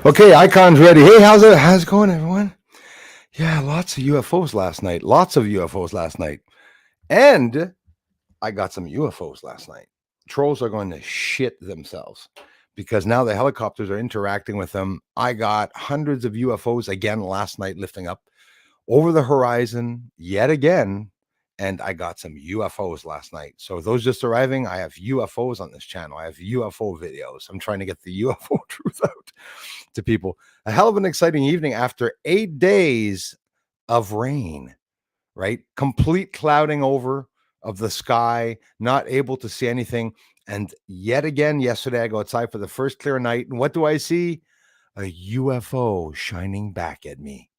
Okay, icon's ready. Hey, how's it going, everyone? Yeah, lots of UFOs last night. Lots of UFOs last night. And I got some UFOs last night. Trolls are going to shit themselves because now the helicopters are interacting with them. I got hundreds of UFOs again last night lifting up over the horizon yet again. And I got some UFOs last night. So those just arriving, I have UFOs on this channel. I have UFO videos. I'm trying to get the UFO truth out to people. A hell of an exciting evening after 8 days of rain, right? Complete clouding over of the sky, not able to see anything. And yet again, yesterday, I go outside for the first clear night. And what do I see? A UFO shining back at me.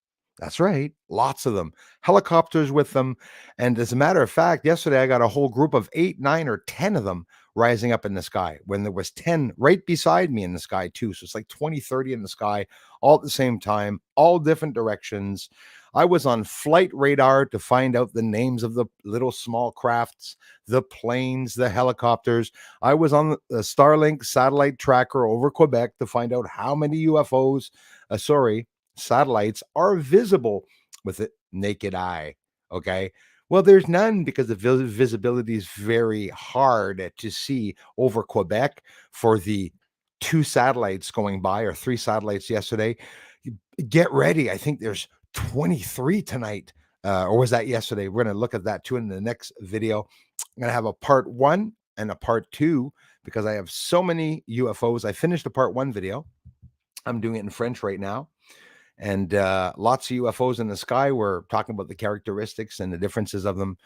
That's right. Lots of them. Helicopters with them. And as a matter of fact, yesterday I got a whole group of 8, 9, or 10 of them rising up in the sky when there was 10 right beside me in the sky too. So it's like 20, 30 in the sky all at the same time, all different directions. I was on flight radar to find out the names of the little small crafts, the planes, the helicopters. I was on the Starlink satellite tracker over Quebec to find out how many UFOs, satellites are visible with the naked eye. Okay. Well, there's none because the visibility is very hard to see over Quebec for the 2 satellites going by or 3 satellites yesterday. Get ready. I think there's 23 tonight. Or was that yesterday? We're going to look at that too in the next video. I'm going to have a part 1 and a part 2 because I have so many UFOs. I finished the part 1 video. I'm doing it in French right now. And lots of UFOs in the sky. We're talking about the characteristics and the differences of them.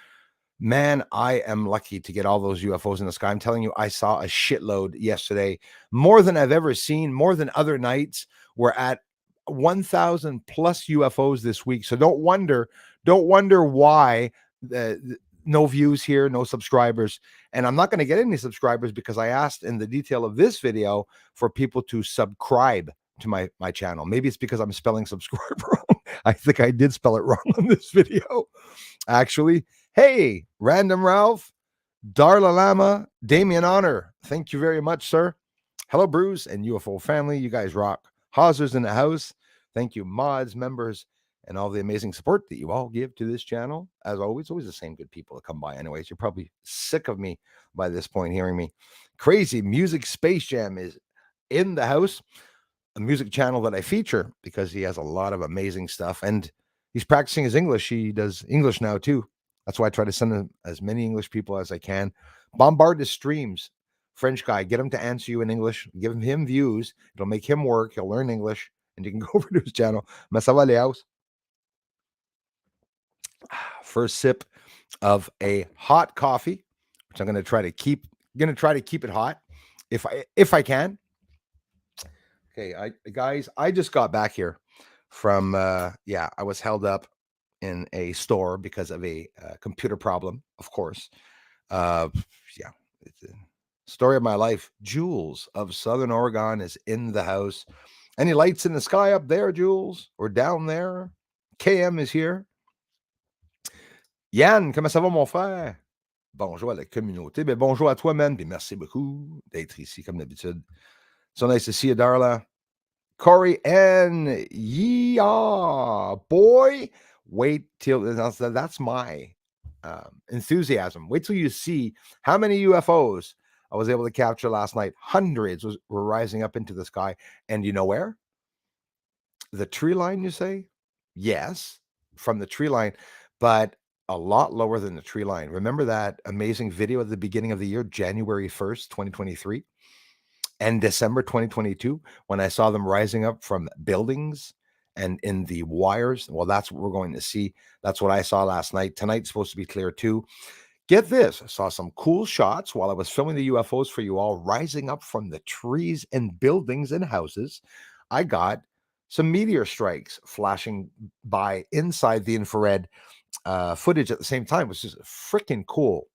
Man, I am lucky to get all those UFOs in the sky. I'm telling you, I saw a shitload yesterday, more than I've ever seen, more than other nights. We're at 1,000 plus UFOs this week. So don't wonder why no views here, no subscribers. And I'm not going to get any subscribers because I asked in the detail of this video for people to subscribe to my channel. Maybe it's because I'm spelling subscribe wrong. I think I did spell it wrong on this video. Actually, hey, Random Ralph, Darla Lama, Damien Honor. Thank you very much, sir. Hello, Bruce and UFO family. You guys rock. Hausers in the house. Thank you, mods, members, and all the amazing support that you all give to this channel. As always the same good people that come by anyways. You're probably sick of me by this point hearing me. Crazy Music Space Jam is in the house. A music channel that I feature because he has a lot of amazing stuff and he's practicing his English. He does English now too. That's why I try to send him as many English people as I can. Bombard his streams. French guy, get him to answer you in English. Give him views. It'll make him work. He'll learn English and you can go over to his channel. Mais ça va, Léaus? First sip of a hot coffee, which I'm going to try to keep it hot if I can. Okay, I just got back here from I was held up in a store because of a computer problem, of course. It's a story of my life. Jules of Southern Oregon is in the house. Any lights in the sky up there, Jules? Or down there? KM is here. Yann, comment ça va, mon frère? Bonjour à la communauté. Ben, bonjour à toi, man. Puis merci beaucoup d'être ici, comme d'habitude. So nice to see you, Darla. Corey and yeah, boy. Wait till that's my enthusiasm. Wait till you see how many UFOs I was able to capture last night. Hundreds were rising up into the sky. And you know where? The tree line, you say? Yes, from the tree line, but a lot lower than the tree line. Remember that amazing video at the beginning of the year, January 1st, 2023? And December 2022, when I saw them rising up from buildings and in the wires. Well, that's what we're going to see. That's what I saw last night. Tonight's supposed to be clear too. Get this. I saw some cool shots while I was filming the UFOs for you all rising up from the trees and buildings and houses. I got some meteor strikes flashing by inside the infrared footage at the same time, which is freaking cool.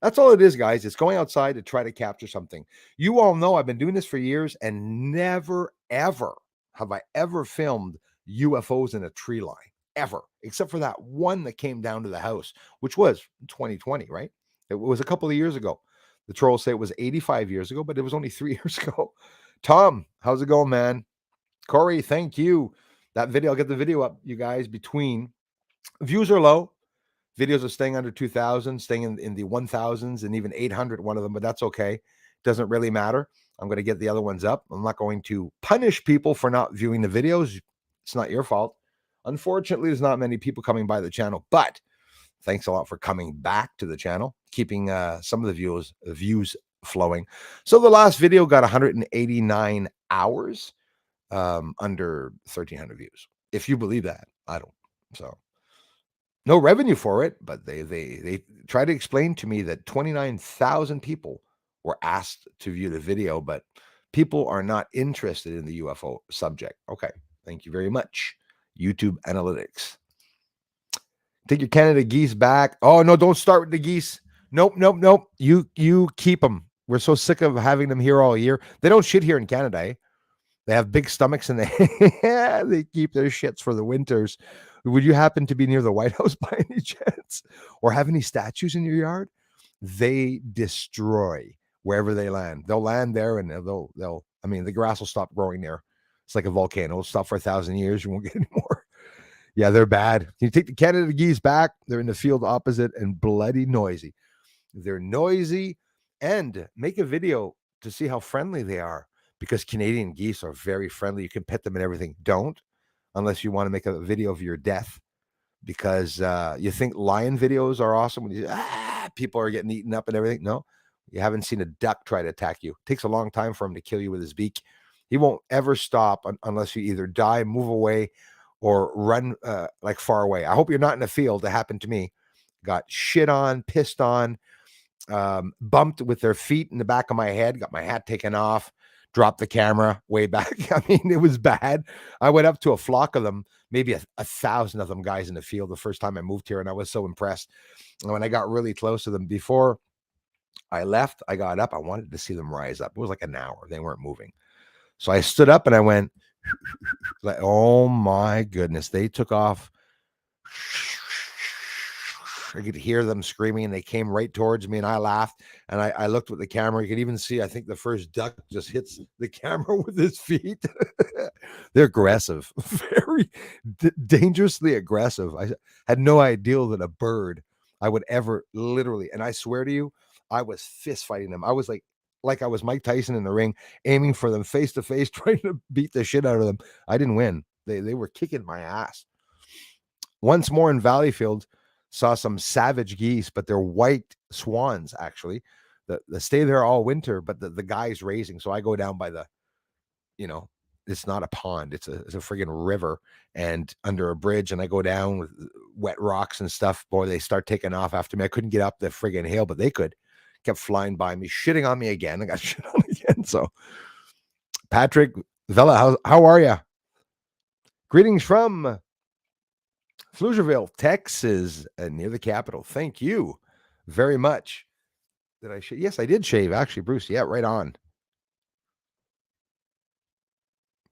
That's all it is, guys. It's going outside to try to capture something. You all know I've been doing this for years and never, ever have I ever filmed UFOs in a tree line, ever, except for that one that came down to the house, which was 2020, right? It was a couple of years ago. The trolls say it was 85 years ago, but it was only 3 years ago. Tom, how's it going, man? Corey, thank you. That video, I'll get the video up, you guys. Between views are low, videos are staying under 2,000, staying in the 1,000s and even 800, one of them, but that's okay. Doesn't really matter. I'm going to get the other ones up. I'm not going to punish people for not viewing the videos. It's not your fault. Unfortunately, there's not many people coming by the channel, but thanks a lot for coming back to the channel, keeping some of the views flowing. So the last video got 189 hours, under 1,300 views. If you believe that, I don't. So no revenue for it, but they try to explain to me that 29,000 people were asked to view the video, but people are not interested in the UFO subject. Okay, thank you very much. YouTube analytics. Take your Canada geese back. Oh no, don't start with the geese. Nope, nope, nope. You keep them. We're so sick of having them here all year. They don't shit here in Canada. Eh? They have big stomachs and they keep their shits for the winters. Would you happen to be near the White House by any chance, or have any statues in your yard? They destroy wherever they land. They'll land there and they'll. I mean, the grass will stop growing there. It's like a volcano. It'll stop for 1,000 years. You won't get any more. Yeah, they're bad. You take the Canada geese back. They're in the field opposite and bloody noisy. They're noisy, and make a video to see how friendly they are, because Canadian geese are very friendly. You can pet them and everything. Don't, unless you want to make a video of your death, because you think lion videos are awesome when people are getting eaten up and everything. No, you haven't seen a duck try to attack you. It takes a long time for him to kill you with his beak. He won't ever stop unless you either die, move away, or run like far away. I hope you're not in a field. That happened to me. Got shit on, pissed on, bumped with their feet in the back of my head, got my hat taken off, dropped the camera way back. I mean, it was bad. I went up to a flock of them, maybe a 1,000 of them guys in the field the first time I moved here, and I was so impressed. And when I got really close to them, before I left, I got up. I wanted to see them rise up. It was like an hour. They weren't moving. So I stood up and I went, like, oh my goodness. They took off. I could hear them screaming, and they came right towards me, and I laughed, and I looked with the camera. You could even see, I think the first duck just hits the camera with his feet. They're aggressive, very dangerously aggressive. I had no idea that a bird I would ever literally, and I swear to you, I was fist fighting them. I was like I was Mike Tyson in the ring, aiming for them face to face, trying to beat the shit out of them. I didn't win. They were kicking my ass. Once more in Valleyfield, saw some savage geese, but they're white swans, actually. They stay there all winter, but the guy's raising. So I go down by the, you know, it's not a pond, it's a friggin' river, and under a bridge, and I go down with wet rocks and stuff. Boy, they start taking off after me. I couldn't get up the friggin' hill, but they could. Kept flying by me, shitting on me again. I got shit on again. So Patrick Vella, how are you? Greetings from Pflugerville, Texas, near the capital. Thank you very much. Did I shave? Yes, I did shave, actually, Bruce. Yeah, right on.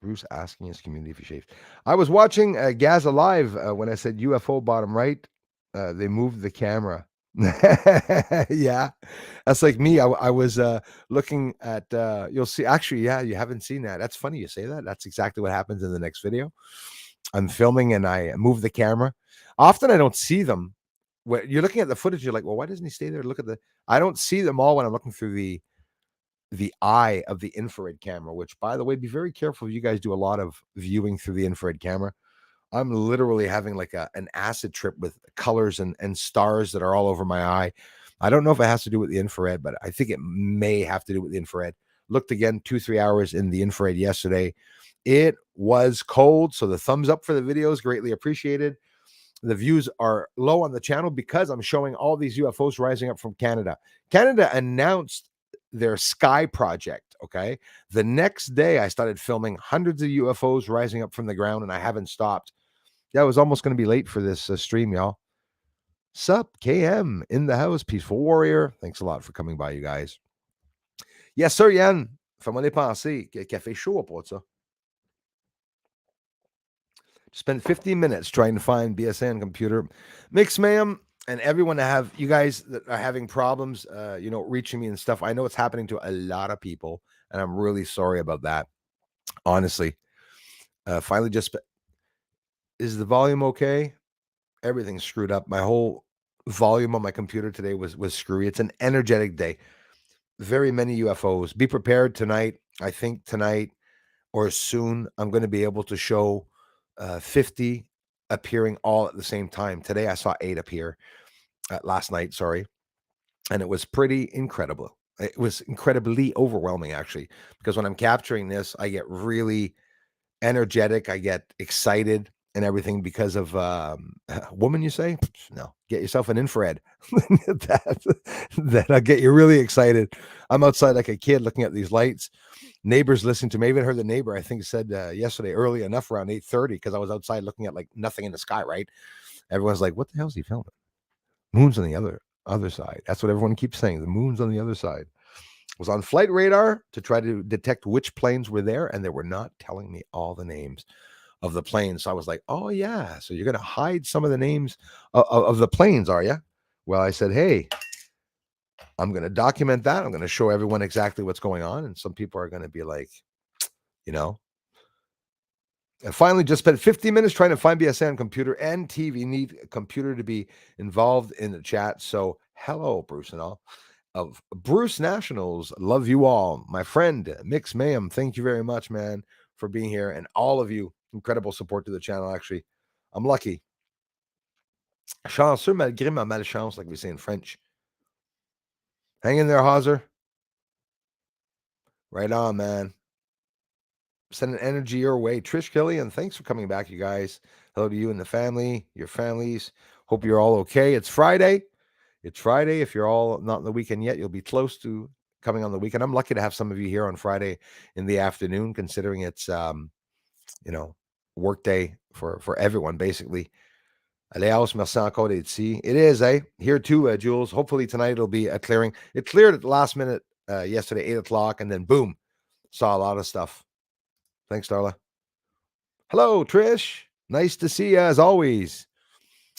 Bruce asking his community if he shaved. I was watching Gaza Live when I said UFO bottom right. They moved the camera. Yeah, that's like me. I was looking at, you'll see, actually, yeah, you haven't seen that. That's funny you say that. That's exactly what happens in the next video. I'm filming and I move the camera. Often I don't see them. When you're looking at the footage, you're like, well, why doesn't he stay there? Look at I don't see them all when I'm looking through the eye of the infrared camera, which, by the way, be very careful if you guys do a lot of viewing through the infrared camera. I'm literally having like an acid trip with colors and stars that are all over my eye. I don't know if it has to do with the infrared, but I think it may have to do with the infrared. Looked again 2-3 hours in the infrared yesterday. It was cold, so the thumbs up for the video is greatly appreciated. The views are low on the channel because I'm showing all these UFOs rising up from Canada. Canada announced their Sky project, okay? The next day, I started filming hundreds of UFOs rising up from the ground, and I haven't stopped. Yeah, I was almost going to be late for this stream, y'all. Sup, KM in the house, Peaceful Warrior. Thanks a lot for coming by, you guys. Yes, sir, Yann. Fais-moi les penser. Café chaud pour ça. Spent 15 minutes trying to find BSN computer. Mix, ma'am, and everyone that have, you guys that are having problems, reaching me and stuff. I know it's happening to a lot of people, and I'm really sorry about that. Honestly, Finally, is the volume okay? Everything's screwed up. My whole volume on my computer today was screwy. It's an energetic day. Very many UFOs. Be prepared tonight. I think tonight or soon I'm going to be able to show 50 appearing all at the same time. Today I saw 8 appear. Last night, sorry, and it was pretty incredible. It was incredibly overwhelming, actually, because when I'm capturing this, I get really energetic. I get excited and everything because of woman. You say no? Get yourself an infrared. That'll get you really excited. I'm outside like a kid looking at these lights. Neighbors listening to me. I even heard the neighbor, I think, said yesterday early enough around 8:30 because I was outside looking at like nothing in the sky. Right? Everyone's like, "What the hell is he filming?" Moon's on the other side. That's what everyone keeps saying. The moon's on the other side. Was on flight radar to try to detect which planes were there, and they were not telling me all the names of the planes. So I was like, "Oh yeah, so you're going to hide some of the names of the planes, are you?" Well, I said, "Hey, I'm going to document that. I'm going to show everyone exactly what's going on, and some people are going to be like, you know." I finally just spent 50 minutes trying to find BSN computer and TV. Need a computer to be involved in the chat. So hello, Bruce and all. Of Bruce Nationals. Love you all. My friend, Mix Mayhem, thank you very much, man, for being here. And all of you, incredible support to the channel, actually. I'm lucky. Chanceux malgré ma malchance, like we say in French. Hang in there, Hauser. Right on, man. Sending energy your way. Trish Killian, thanks for coming back, you guys. Hello to you and the family, your families. Hope you're all okay. It's Friday. It's Friday. If you're all not in the weekend yet, you'll be close to coming on the weekend. I'm lucky to have some of you here on Friday in the afternoon, considering it's work day for everyone, basically. Aleos, merci encore d'être ici. It is, here too, Jules. Hopefully tonight it'll be a clearing. It cleared at the last minute yesterday, 8 o'clock, and then boom, saw a lot of stuff. Thanks, Darla. Hello, Trish. Nice to see you as always.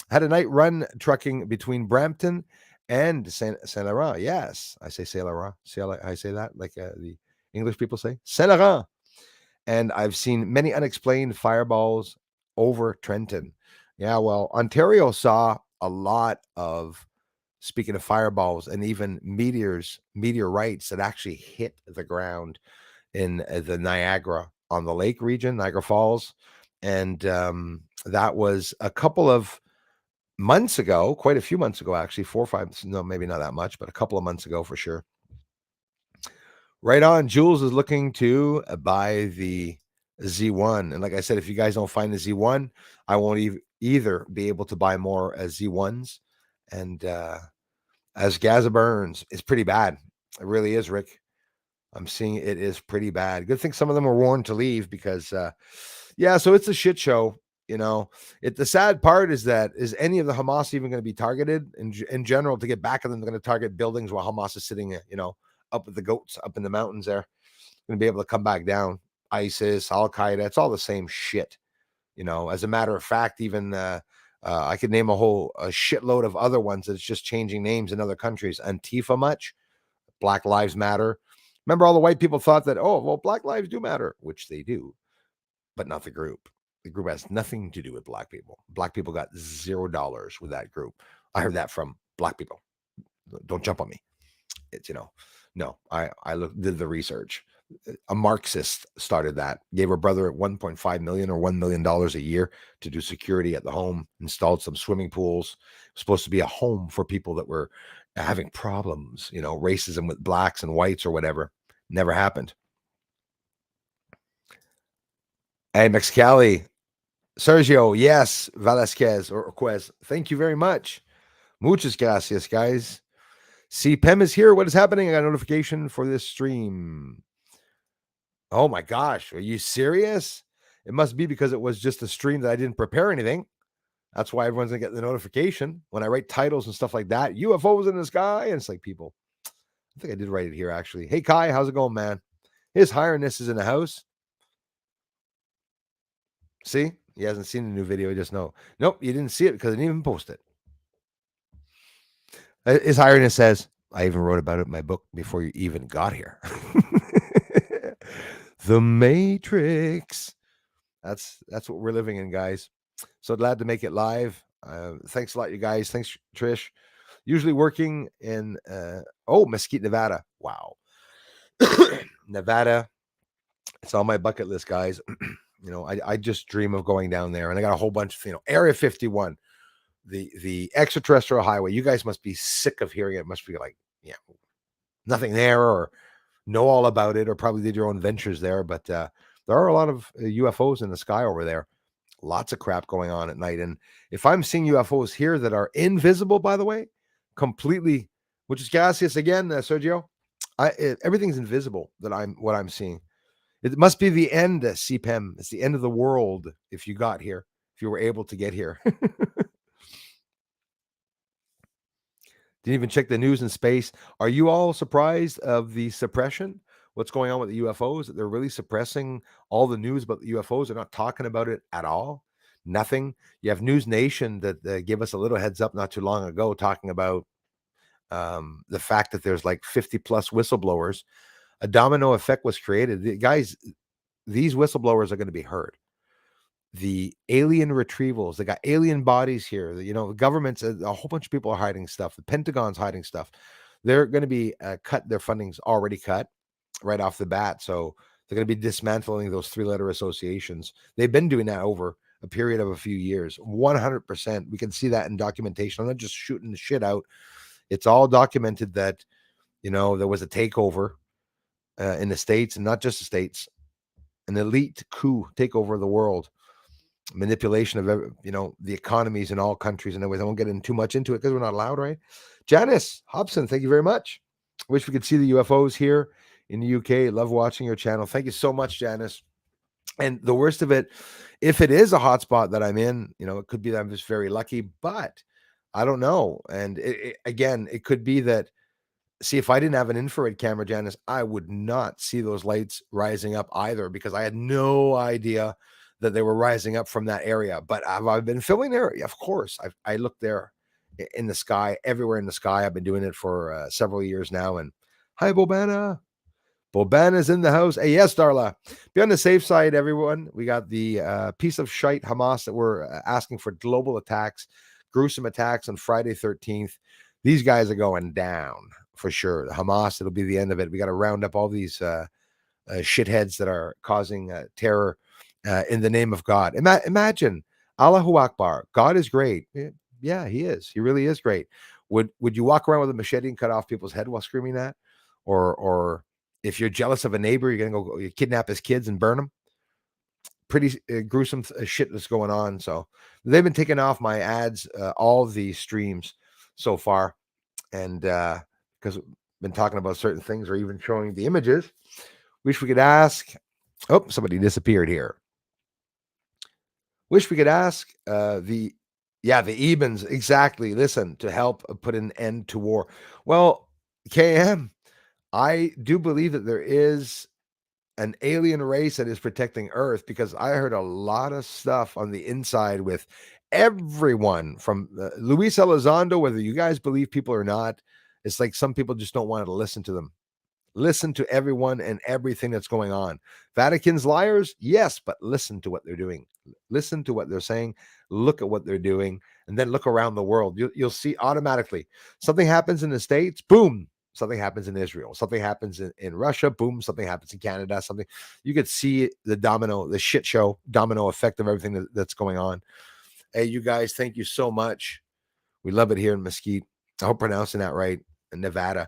Had a night run trucking between Brampton and Saint Laurent. Yes, I say Saint Laurent. See how I say that, like the English people say Saint Laurent. And I've seen many unexplained fireballs over Trenton. Yeah, well, Ontario saw a lot of, speaking of fireballs, and even meteorites that actually hit the ground in the Niagara on the lake region, Niagara Falls. And that was a couple of months ago, quite a few months ago, actually, 4 or 5, no, maybe not that much, but a couple of months ago for sure. Right on. Jules is looking to buy the Z1. And like I said, if you guys don't find the Z1, I won't either be able to buy more Z1s. And as Gaza burns, it's pretty bad. It really is, Rick. I'm seeing it is pretty bad. Good thing some of them were warned to leave because, so it's a shit show. The sad part is that is any of the Hamas even going to be targeted in general to get back at them? They're going to target buildings while Hamas is sitting, up with the goats up in the mountains there. Going to be able to come back down. ISIS, Al Qaeda, it's all the same shit. As a matter of fact, even I could name a shitload of other ones that's just changing names in other countries. Antifa much? Black Lives Matter. Remember, all the white people thought that, oh, well, Black lives do matter, which they do, but not the group. The group has nothing to do with Black people. Black people got $0 with that group. I heard that from Black people. Don't jump on me. It's, no, I did the research. A Marxist started that, gave her brother $1.5 million or $1 million a year to do security at the home, installed some swimming pools. It was supposed to be a home for people that were having problems, racism with blacks and whites or whatever. Never happened. Hey, Mexicali, Sergio, yes, Velasquez or Quez, thank you very much. Muchas gracias, guys. See, Pem is here. What is happening? I got a notification for this stream. Oh my gosh, are you serious? It must be because it was just a stream that I didn't prepare anything. That's why everyone's gonna get the notification when I write titles and stuff like that. UFOs in the sky, and it's like, people, I think I did write it here actually. Hey Kai, how's it going, man? His Highness is in the house. See, he hasn't seen the new video. He just know. Nope, you didn't see it because I didn't even post it. His Highness says, I even wrote about it in my book before you even got here. The Matrix. That's what we're living in, guys. So glad to make it live. Thanks a lot, you guys. Thanks, Trish. Usually working in Mesquite, Nevada. Wow. Nevada. It's on my bucket list, guys. I just dream of going down there, and I got a whole bunch of Area 51, the extraterrestrial highway. You guys must be sick of hearing it. Must be like, nothing there, or know all about it, or probably did your own ventures there. But there are a lot of UFOs in the sky over there. Lots of crap going on at night. And if I'm seeing UFOs here that are invisible, by the way, completely, which is gaseous again, Sergio, everything's invisible what I'm seeing. It must be the end, CPEM. It's the end of the world if you got here, if you were able to get here. Didn't even check the news in space. Are you all surprised of the suppression? What's going on with the UFOs? They're really suppressing all the news about the UFOs. They're not talking about it at all. Nothing. You have News Nation that gave us a little heads up not too long ago, talking about the fact that there's like 50 plus whistleblowers. A domino effect was created. Guys, these whistleblowers are going to be heard. The alien retrievals, they got alien bodies here. The government's, a whole bunch of people are hiding stuff. The Pentagon's hiding stuff. They're going to be cut. Their funding's already cut right off the bat. So they're going to be dismantling those 3-letter associations. They've been doing that over a period of a few years. 100%. We can see that in documentation. I'm not just shooting the shit out. It's all documented that, there was a takeover in the States, and not just the States, an elite coup takeover of the world. Manipulation of the economies in all countries and everything. I won't get in too much into it because we're not allowed, right? Janice Hobson, thank you very much. Wish we could see the UFOs here in the UK. Love watching your channel. Thank you so much, Janice. And the worst of it, if it is a hotspot that I'm in, it could be that I'm just very lucky, but I don't know. And again, it could be that. See, if I didn't have an infrared camera, Janice, I would not see those lights rising up either, because I had no idea that they were rising up from that area. But have I been filming there? Of course. I looked there in the sky, everywhere in the sky. I've been doing it for several years now. And hi, Bobana. Bobana's in the house. Hey, yes, Darla. Be on the safe side, everyone. We got the piece of shite Hamas that were asking for global attacks, gruesome attacks on Friday 13th. These guys are going down. For sure. The Hamas, it'll be the end of it. We got to round up all these shitheads that are causing terror in the name of God. Imagine, Allahu Akbar. God is great. Yeah, he is. He really is great. Would you walk around with a machete and cut off people's head while screaming that? Or if you're jealous of a neighbor, you're going to go kidnap his kids and burn them? Pretty gruesome shit that's going on. So they've been taking off my ads, all the streams so far. And because we've been talking about certain things or even showing the images. Wish we could ask. Oh, somebody disappeared here. Wish we could ask the Ebens, exactly. Listen, to help put an end to war. Well, KM, I do believe that there is an alien race that is protecting Earth, because I heard a lot of stuff on the inside with everyone from Luis Elizondo, whether you guys believe people or not. It's like some people just don't want to listen to them. Listen to everyone and everything that's going on. Vatican's liars, yes, but listen to what they're doing. Listen to what they're saying. Look at what they're doing, and then look around the world. You'll see automatically something happens in the States, boom, something happens in Israel. Something happens in Russia, boom, something happens in Canada. Something, you could see the shit show domino effect of everything that's going on. Hey, you guys, thank you so much. We love it here in Mesquite. I hope I'm pronouncing that right. In Nevada.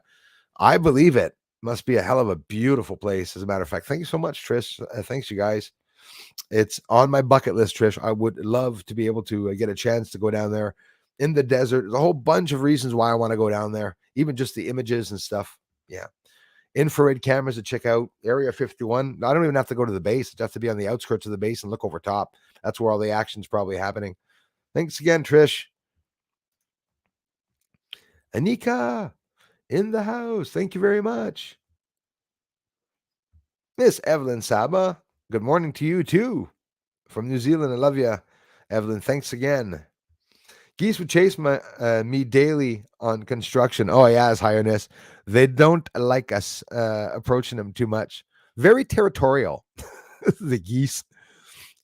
I believe it. Must be a hell of a beautiful place, as a matter of fact. Thank you so much, Trish. Thanks, you guys. It's on my bucket list, Trish. I would love to be able to get a chance to go down there in the desert. There's a whole bunch of reasons why I want to go down there, even just the images and stuff. Yeah. Infrared cameras to check out. Area 51. I don't even have to go to the base. I just have to be on the outskirts of the base and look over top. That's where all the action's probably happening. Thanks again, Trish. Anika in the house. Thank you very much. Miss Evelyn Saba, good morning to you too. From New Zealand. I love you, Evelyn. Thanks again. Geese would chase me daily on construction. Oh, yeah, His Highness. They don't like us approaching them too much. Very territorial, the geese.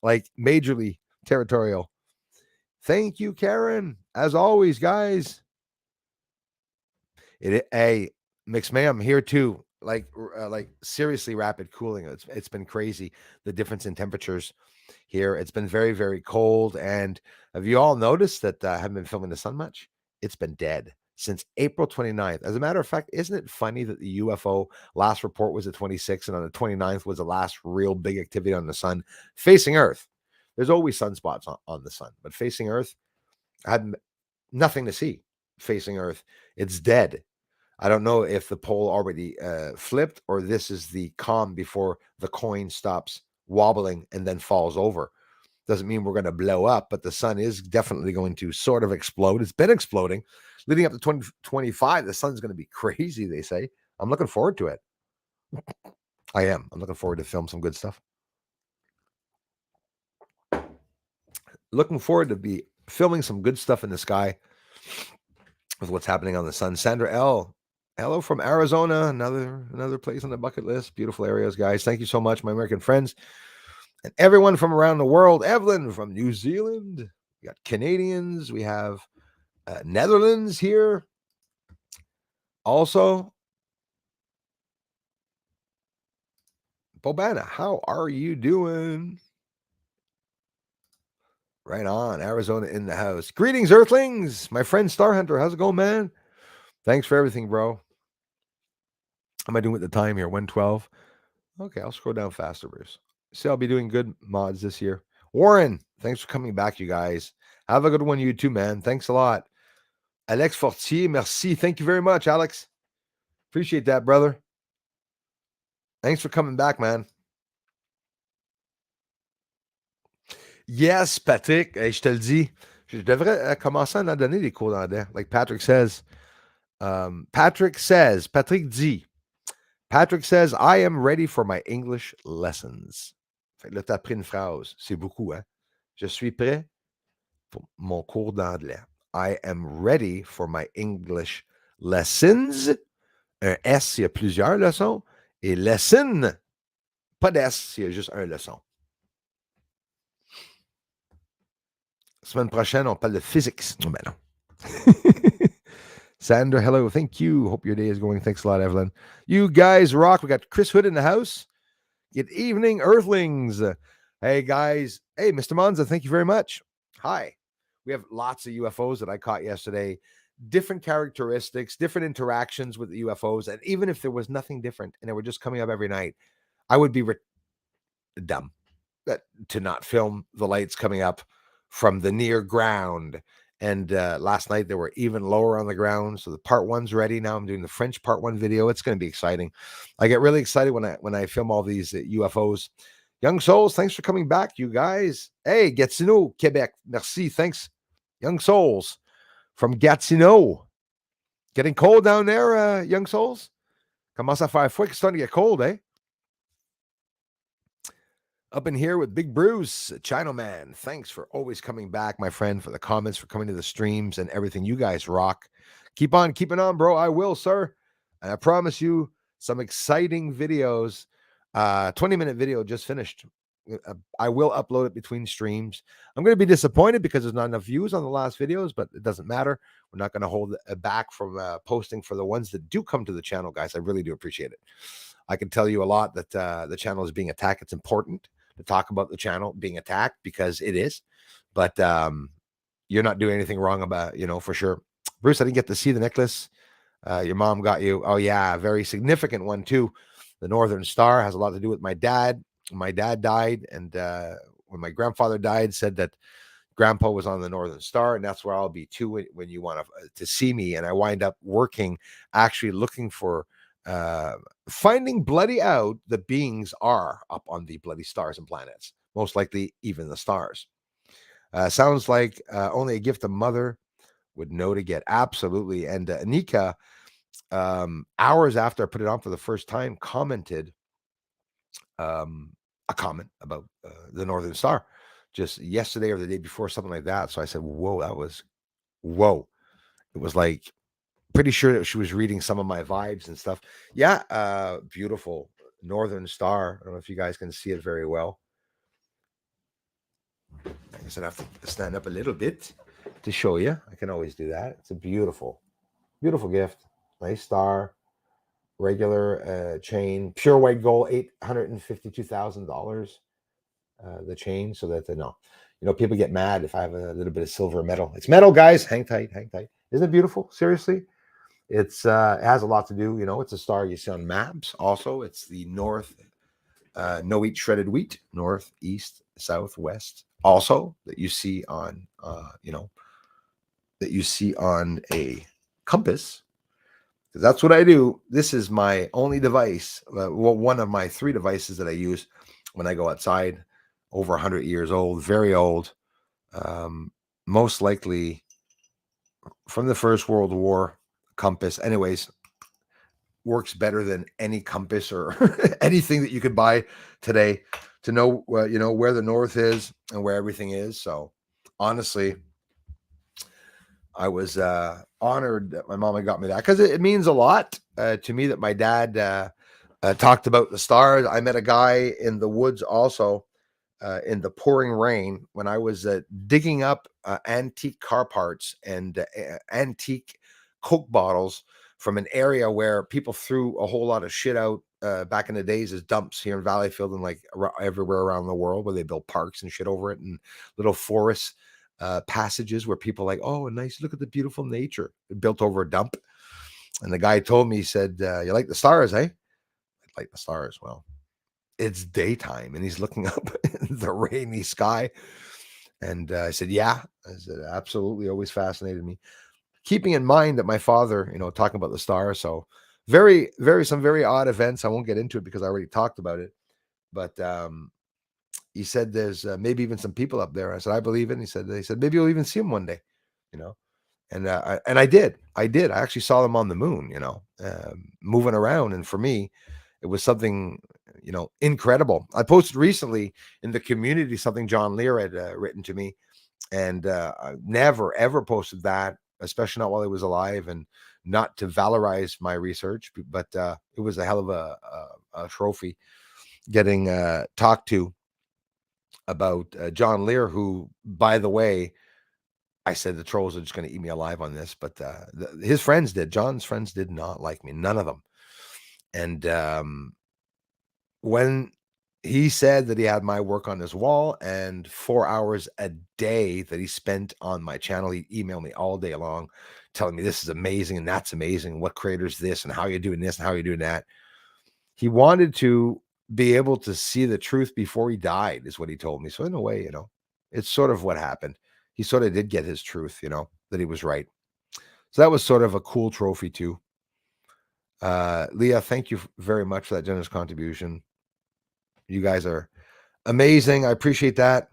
like majorly territorial. Thank you, Karen. As always, guys. A mixed ma'am here too. Like seriously rapid cooling. It's been crazy. The difference in temperatures here. It's been very, very cold. And have you all noticed that I haven't been filming the sun much? It's been dead since April 29th. As a matter of fact, isn't it funny that the UFO last report was the 26th and on the 29th was the last real big activity on the sun facing Earth? There's always sunspots on the sun, but facing Earth, I had nothing to see facing Earth. It's dead. I don't know if the pole already flipped or this is the calm before the coin stops wobbling and then falls over. Doesn't mean we're going to blow up, but the sun is definitely going to sort of explode. It's been exploding. Leading up to 2025, the sun's going to be crazy, they say. I'm looking forward to it. I am. I'm looking forward to film some good stuff. Looking forward to be filming some good stuff in the sky with what's happening on the sun. Sandra L. Hello from Arizona, another place on the bucket list. Beautiful areas, guys. Thank you so much, my American friends. And everyone from around the world. Evelyn from New Zealand. We got Canadians. We have Netherlands here. Also, Bobana, how are you doing? Right on. Arizona in the house. Greetings, Earthlings. My friend Star Hunter. How's it going, man? Thanks for everything, bro. How am I doing with the time here? 112. Okay, I'll scroll down faster, Bruce. See, I'll be doing good mods this year. Warren, thanks for coming back, you guys. Have a good one, you too, man. Thanks a lot. Alex Fortier, merci. Thank you very much, Alex. Appreciate that, brother. Thanks for coming back, man. Yes, Patrick, je te le dis. Je devrais commencer à en donner des cours d'anglais. Like Patrick says. Patrick dit, Patrick says, I am ready for my English lessons. Fait que là, t'as pris une phrase. C'est beaucoup, hein? Je suis prêt pour mon cours d'anglais. I am ready for my English lessons. Un S, il y a plusieurs leçons. Et lesson, pas d'S, il y a juste un leçon. Semaine prochaine, on parle de physics. Oh, ben non. Sandra, hello. Thank you. Hope your day is going. Thanks a lot, Evelyn. You guys rock. We got Chris Hood in the house. Good evening, Earthlings. Hey, guys. Hey, Mr. Monza, thank you very much. Hi. We have lots of UFOs that I caught yesterday. Different characteristics, different interactions with the UFOs. And even if there was nothing different and they were just coming up every night, I would be dumb to not film the lights coming up from the near ground. And last night they were even lower on the ground. So the part one's ready. Now I'm doing the French part one video. It's going to be exciting. I get really excited when I film all these UFOs. Young Souls, thanks for coming back, you guys. Hey, Gatineau, Quebec. Merci. Thanks. Young Souls from Gatineau. Getting cold down there, Young Souls? Commence à faire froid. It's starting to get cold, eh? Up in here with Big Bruce, Chino Man. Thanks for always coming back, my friend, for the comments, for coming to the streams and everything. You guys rock. Keep on keeping on, bro. I will, sir. And I promise you some exciting videos. 20-minute video just finished. I will upload it between streams. I'm going to be disappointed because there's not enough views on the last videos, but it doesn't matter. We're not going to hold it back from posting for the ones that do come to the channel, guys. I really do appreciate it. I can tell you a lot that the channel is being attacked. It's important to talk about the channel being attacked because it is, but you're not doing anything wrong about, for sure. Bruce, I didn't get to see the necklace. Your mom got you. Oh yeah, very significant one too. The Northern Star has a lot to do with my dad. My dad died, and when my grandfather died, said that grandpa was on the Northern Star, and that's where I'll be too when you want to see me. And I wind up working, actually looking for finding bloody out the beings are up on the bloody stars and planets, most likely even the stars. Sounds like only a gift a mother would know to get. Absolutely. And Nika, hours after I put it on for the first time, commented a comment about the Northern Star just yesterday or the day before, something like that. So I said, whoa. It was like, pretty sure that she was reading some of my vibes and stuff. Yeah, beautiful Northern Star. I don't know if you guys can see it very well. I guess I'd have to stand up a little bit to show you. I can always do that. It's a beautiful, beautiful gift. Nice star, regular chain, pure white gold, $852,000. The chain, so that they know. People get mad if I have a little bit of silver or metal. It's metal, guys. Hang tight, hang tight. Isn't it beautiful? Seriously, it has a lot to do. It's a star you see on maps. Also, it's the north, no wheat shredded wheat, north, east, south, west. Also, that you see on, that you see on a compass. Because that's what I do. This is my only device. One of my 3 devices that I use when I go outside. Over 100 years old, very old. Most likely from the First World War. Compass, anyways, works better than any compass or anything that you could buy today to know, where the north is and where everything is. So, honestly, I was honored that my mom had got me that, because it means a lot to me that my dad talked about the stars. I met a guy in the woods also. In the pouring rain, when I was digging up antique car parts and antique Coke bottles from an area where people threw a whole lot of shit out back in the days as dumps here in Valleyfield and like everywhere around the world, where they built parks and shit over it, and little forest passages where people like, oh, nice, look at the beautiful nature built over a dump. And the guy told me, he said, you like the stars, eh? I like the stars. Well, it's daytime, and he's looking up in the rainy sky. And I said, yeah. I said, absolutely, always fascinated me. Keeping in mind that my father, talking about the stars. So some very odd events. I won't get into it because I already talked about it. But he said there's maybe even some people up there. I said, I believe it. And they said, maybe you'll even see them one day, you know. And I did. I actually saw them on the moon, moving around. And for me, it was something, incredible. I posted recently in the community something John Lear had written to me, and I never ever posted that, especially not while he was alive, and not to valorize my research, but it was a hell of a trophy getting talked to about John Lear, who, by the way, I said the trolls are just going to eat me alive on this, but his friends did. John's friends did not like me, none of them. And when he said that he had my work on his wall, and 4 hours a day that he spent on my channel, he emailed me all day long telling me this is amazing and that's amazing, what creator's this and how you're doing this and how you're doing that. He wanted to be able to see the truth before he died, is what he told me. So in a way, it's sort of what happened. He sort of did get his truth, that he was right. So that was sort of a cool trophy too. Leah, thank you very much for that generous contribution. You guys are amazing. I appreciate that.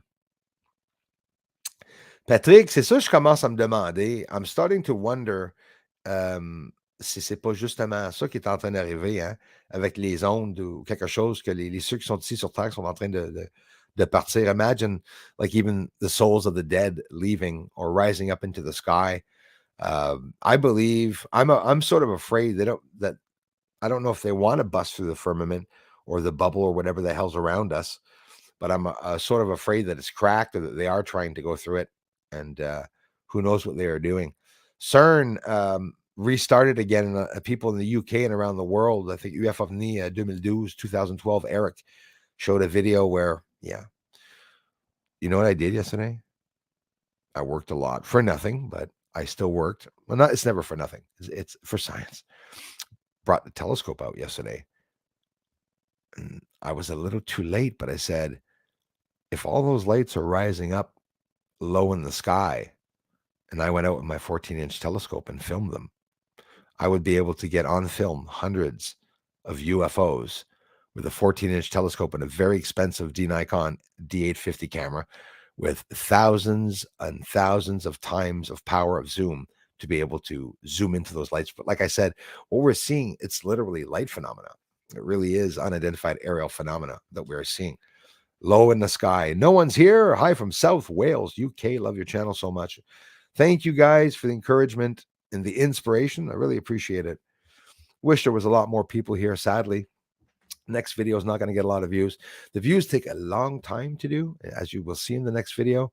Patrick, c'est ça, je commence à me demander. I'm starting to wonder si c'est pas justement ça qui est en train d'arriver, hein, avec les ondes ou quelque chose, que ceux qui sont ici sur Terre sont en train de partir. Imagine, like, even the souls of the dead leaving or rising up into the sky. I believe I'm sort of afraid that I don't know if they want to bust through the firmament or the bubble or whatever the hell's around us, but I'm sort of afraid that it's cracked or that they are trying to go through it, and who knows what they are doing. CERN restarted again. People in the UK and around the world, I think UFOVNI 2012, Eric showed a video where, you know what I did yesterday? I worked a lot for nothing, but I still worked. Well, it's never for nothing. It's for science. Brought the telescope out yesterday. And I was a little too late, but I said, if all those lights are rising up low in the sky, and I went out with my 14-inch telescope and filmed them, I would be able to get on film hundreds of UFOs with a 14-inch telescope and a very expensive Nikon D850 camera with thousands and thousands of times of power of zoom to be able to zoom into those lights. But like I said, what we're seeing, it's literally light phenomena. It really is unidentified aerial phenomena that we're seeing low in the sky. No one's here. Hi from South Wales, UK. Love your channel so much. Thank you guys for the encouragement and the inspiration. I really appreciate it. Wish there was a lot more people here, sadly. Next video is not going to get a lot of views. The views take a long time to do, as you will see in the next video.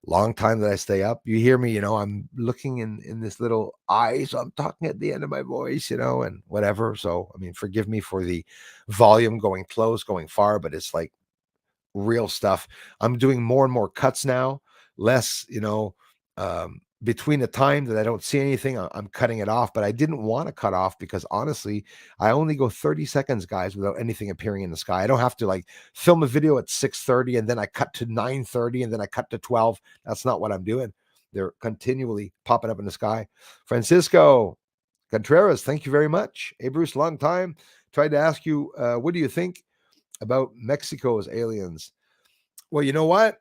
Long time that I stay up. You hear me, I'm looking in this little eye, so I'm talking at the end of my voice, and whatever. So, I mean, forgive me for the volume going close, going far, but it's like real stuff. I'm doing more and more cuts now, less, between the time that I don't see anything, I'm cutting it off. But I didn't want to cut off because honestly, I only go 30 seconds, guys, without anything appearing in the sky. I don't have to like film a video at 6:30 and then I cut to 9:30 and then I cut to 12. That's not what I'm doing. They're continually popping up in the sky. Francisco Contreras, thank you very much. Hey, Bruce, long time. Tried to ask you, what do you think about Mexico's aliens? Well, you know what?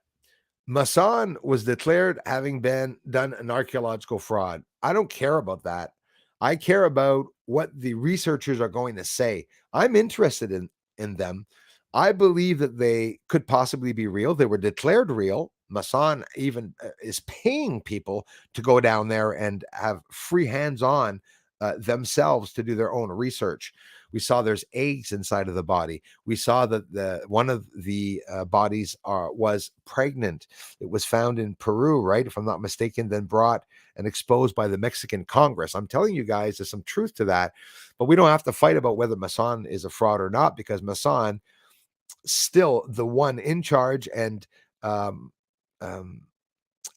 Masan was declared having been done an archaeological fraud. I don't care about that. I care about what the researchers are going to say. I'm interested in them. I believe that they could possibly be real. They were declared real. Masan even is paying people to go down there and have free hands-on themselves to do their own research. We saw there's eggs inside of the body. We saw that one of the bodies was pregnant. It was found in Peru, right? If I'm not mistaken, then brought and exposed by the Mexican Congress. I'm telling you guys, there's some truth to that, but we don't have to fight about whether Masan is a fraud or not, because Masan still the one in charge and um, um,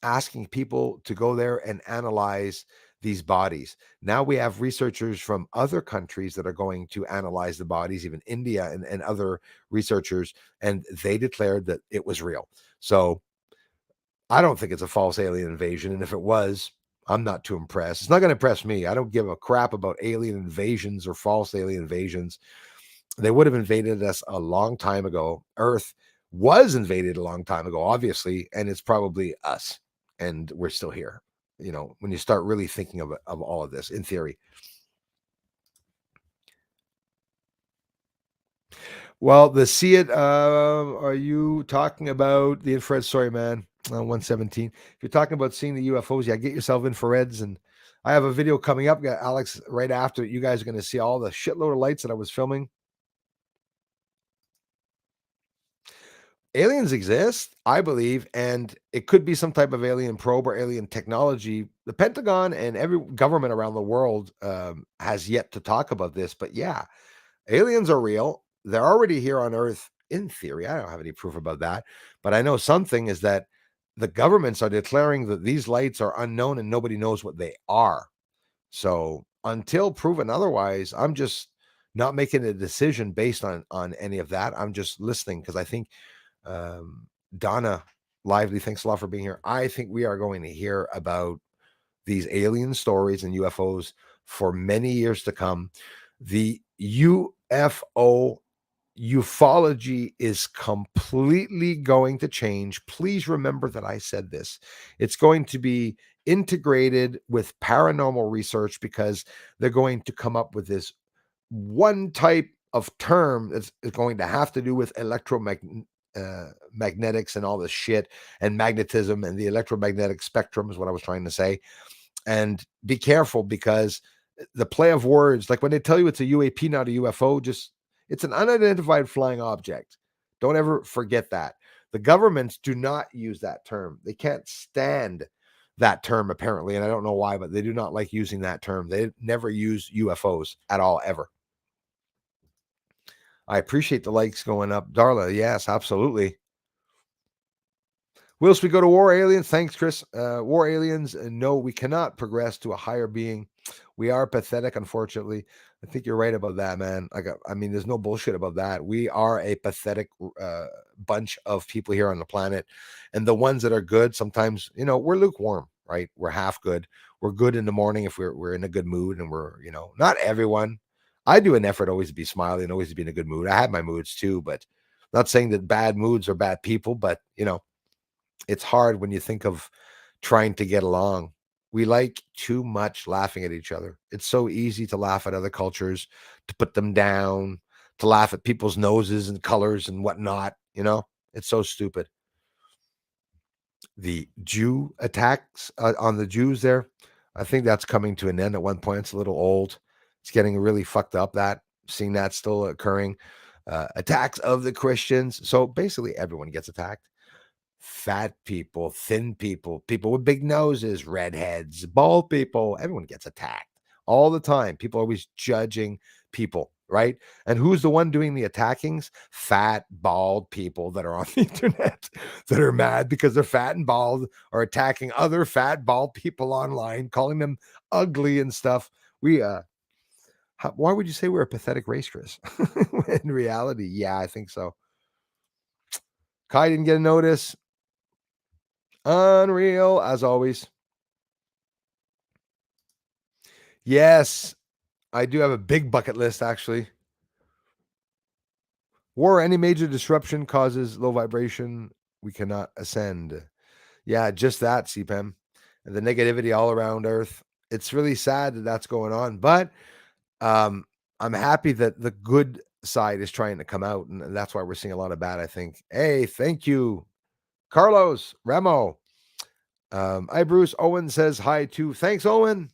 asking people to go there and analyze these bodies. Now we have researchers from other countries that are going to analyze the bodies, even India and other researchers, and they declared that it was real. So I don't think it's a false alien invasion. And if it was, I'm not too impressed. It's not going to impress me. I don't give a crap about alien invasions or false alien invasions. They would have invaded us a long time ago. Earth was invaded a long time ago, obviously, and it's probably us. And we're still here. When you start really thinking of all of this in theory. Well, the see it, are you talking about the infrared? Sorry, man. 117. If you're talking about seeing the UFOs, yeah, get yourself infrareds. And I have a video coming up, Alex, right after. You guys are going to see all the shitload of lights that I was filming. Aliens exist, I believe, and it could be some type of alien probe or alien technology. The Pentagon and every government around the world has yet to talk about this, but yeah, aliens are real. They're already here on Earth in theory. I don't have any proof about that, but I know something is that the governments are declaring that these lights are unknown and nobody knows what they are. So until proven otherwise, I'm just not making a decision based on any of that. I'm just listening because I think Donna Lively, thanks a lot for being here. I think we are going to hear about these alien stories and UFOs for many years to come. The UFO ufology is completely going to change. Please remember that I said this. It's going to be integrated with paranormal research because they're going to come up with this one type of term that's going to have to do with magnetics and all this shit, and magnetism and the electromagnetic spectrum is what I was trying to say. And be careful, because the play of words, like when they tell you it's a UAP, not a UFO, just it's an unidentified flying object. Don't ever forget that. The governments do not use that term. They can't stand that term, apparently, and I don't know why, but they do not like using that term. They never use UFOs at all, ever. I appreciate the likes going up. Darla, yes, absolutely. Whilst we go to war aliens, thanks, Chris. War aliens, no, we cannot progress to a higher being. We are pathetic, unfortunately. I think you're right about that, man. I mean, there's no bullshit about that. We are a pathetic bunch of people here on the planet. And the ones that are good, sometimes, we're lukewarm, right? We're half good. We're good in the morning if we're in a good mood, and we're, not everyone. I do an effort always to be smiling and always to be in a good mood. I have my moods too, but not saying that bad moods are bad people, but, it's hard when you think of trying to get along. We like too much laughing at each other. It's so easy to laugh at other cultures, to put them down, to laugh at people's noses and colors and whatnot. It's so stupid. The Jew attacks on the Jews there, I think that's coming to an end at one point. It's a little old. It's getting really fucked up, that seeing that still occurring. attacks of the Christians. So basically, everyone gets attacked. Fat people, thin people, people with big noses, redheads, bald people, everyone gets attacked all the time. People are always judging people, right? And who's the one doing the attackings? Fat, bald people that are on the internet that are mad because they're fat and bald, are attacking other fat, bald people online, calling them ugly and stuff. Why would you say we're a pathetic race, Chris? In reality, yeah, I think so. Kai didn't get a notice. Unreal, as always. Yes, I do have a big bucket list, actually. War or any major disruption causes low vibration. We cannot ascend. Yeah, just that, CPAM. And the negativity all around Earth. It's really sad that that's going on. But I'm happy that the good side is trying to come out. And that's why we're seeing a lot of bad, I think. Hey, thank you, Carlos, Remo. Hi, Bruce. Owen says hi too. Thanks, Owen.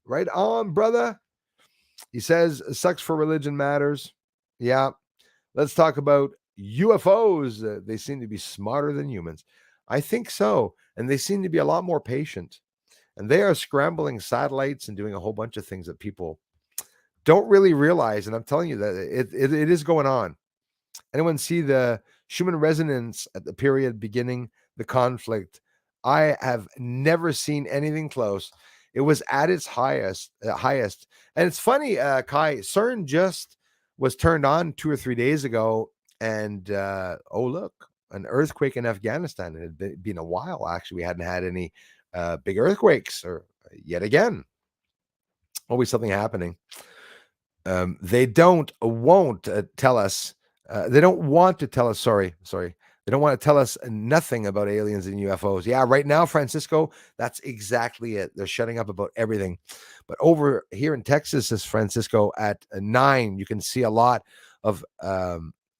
Right on, brother. He says, sucks for religion matters. Yeah. Let's talk about UFOs. They seem to be smarter than humans. I think so. And they seem to be a lot more patient. And they are scrambling satellites and doing a whole bunch of things that people don't really realize. And I'm telling you that it is going on. Anyone see the Schumann resonance at the period beginning the conflict? I have never seen anything close. It was at its highest. And it's funny, Kai, CERN just was turned on 2 or 3 days ago. And oh, look, an earthquake in Afghanistan. It had been a while, actually. We hadn't had any big earthquakes, or yet again. Always something happening. They won't tell us. They don't want to tell us. Sorry. They don't want to tell us nothing about aliens and UFOs. Yeah, right now, Francisco, that's exactly it. They're shutting up about everything. But over here in Texas, as Francisco, at 9, you can see a lot of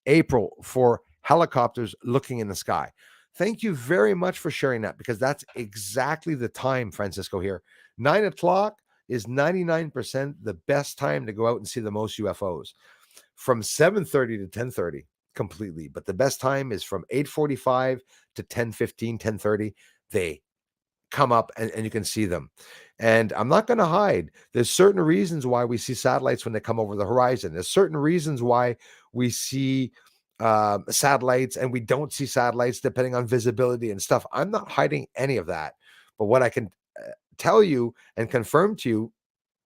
April for helicopters looking in the sky. Thank you very much for sharing that, because that's exactly the time, Francisco, here. 9 o'clock is 99% the best time to go out and see the most UFOs. From 7:30 to 10:30 completely, but the best time is from 8:45 to 10:15, 10:30. They come up and you can see them. And I'm not going to hide. There's certain reasons why we see satellites when they come over the horizon. There's certain reasons why we see satellites and we don't see satellites depending on visibility and stuff. I'm not hiding any of that. But what I can tell you and confirm to you,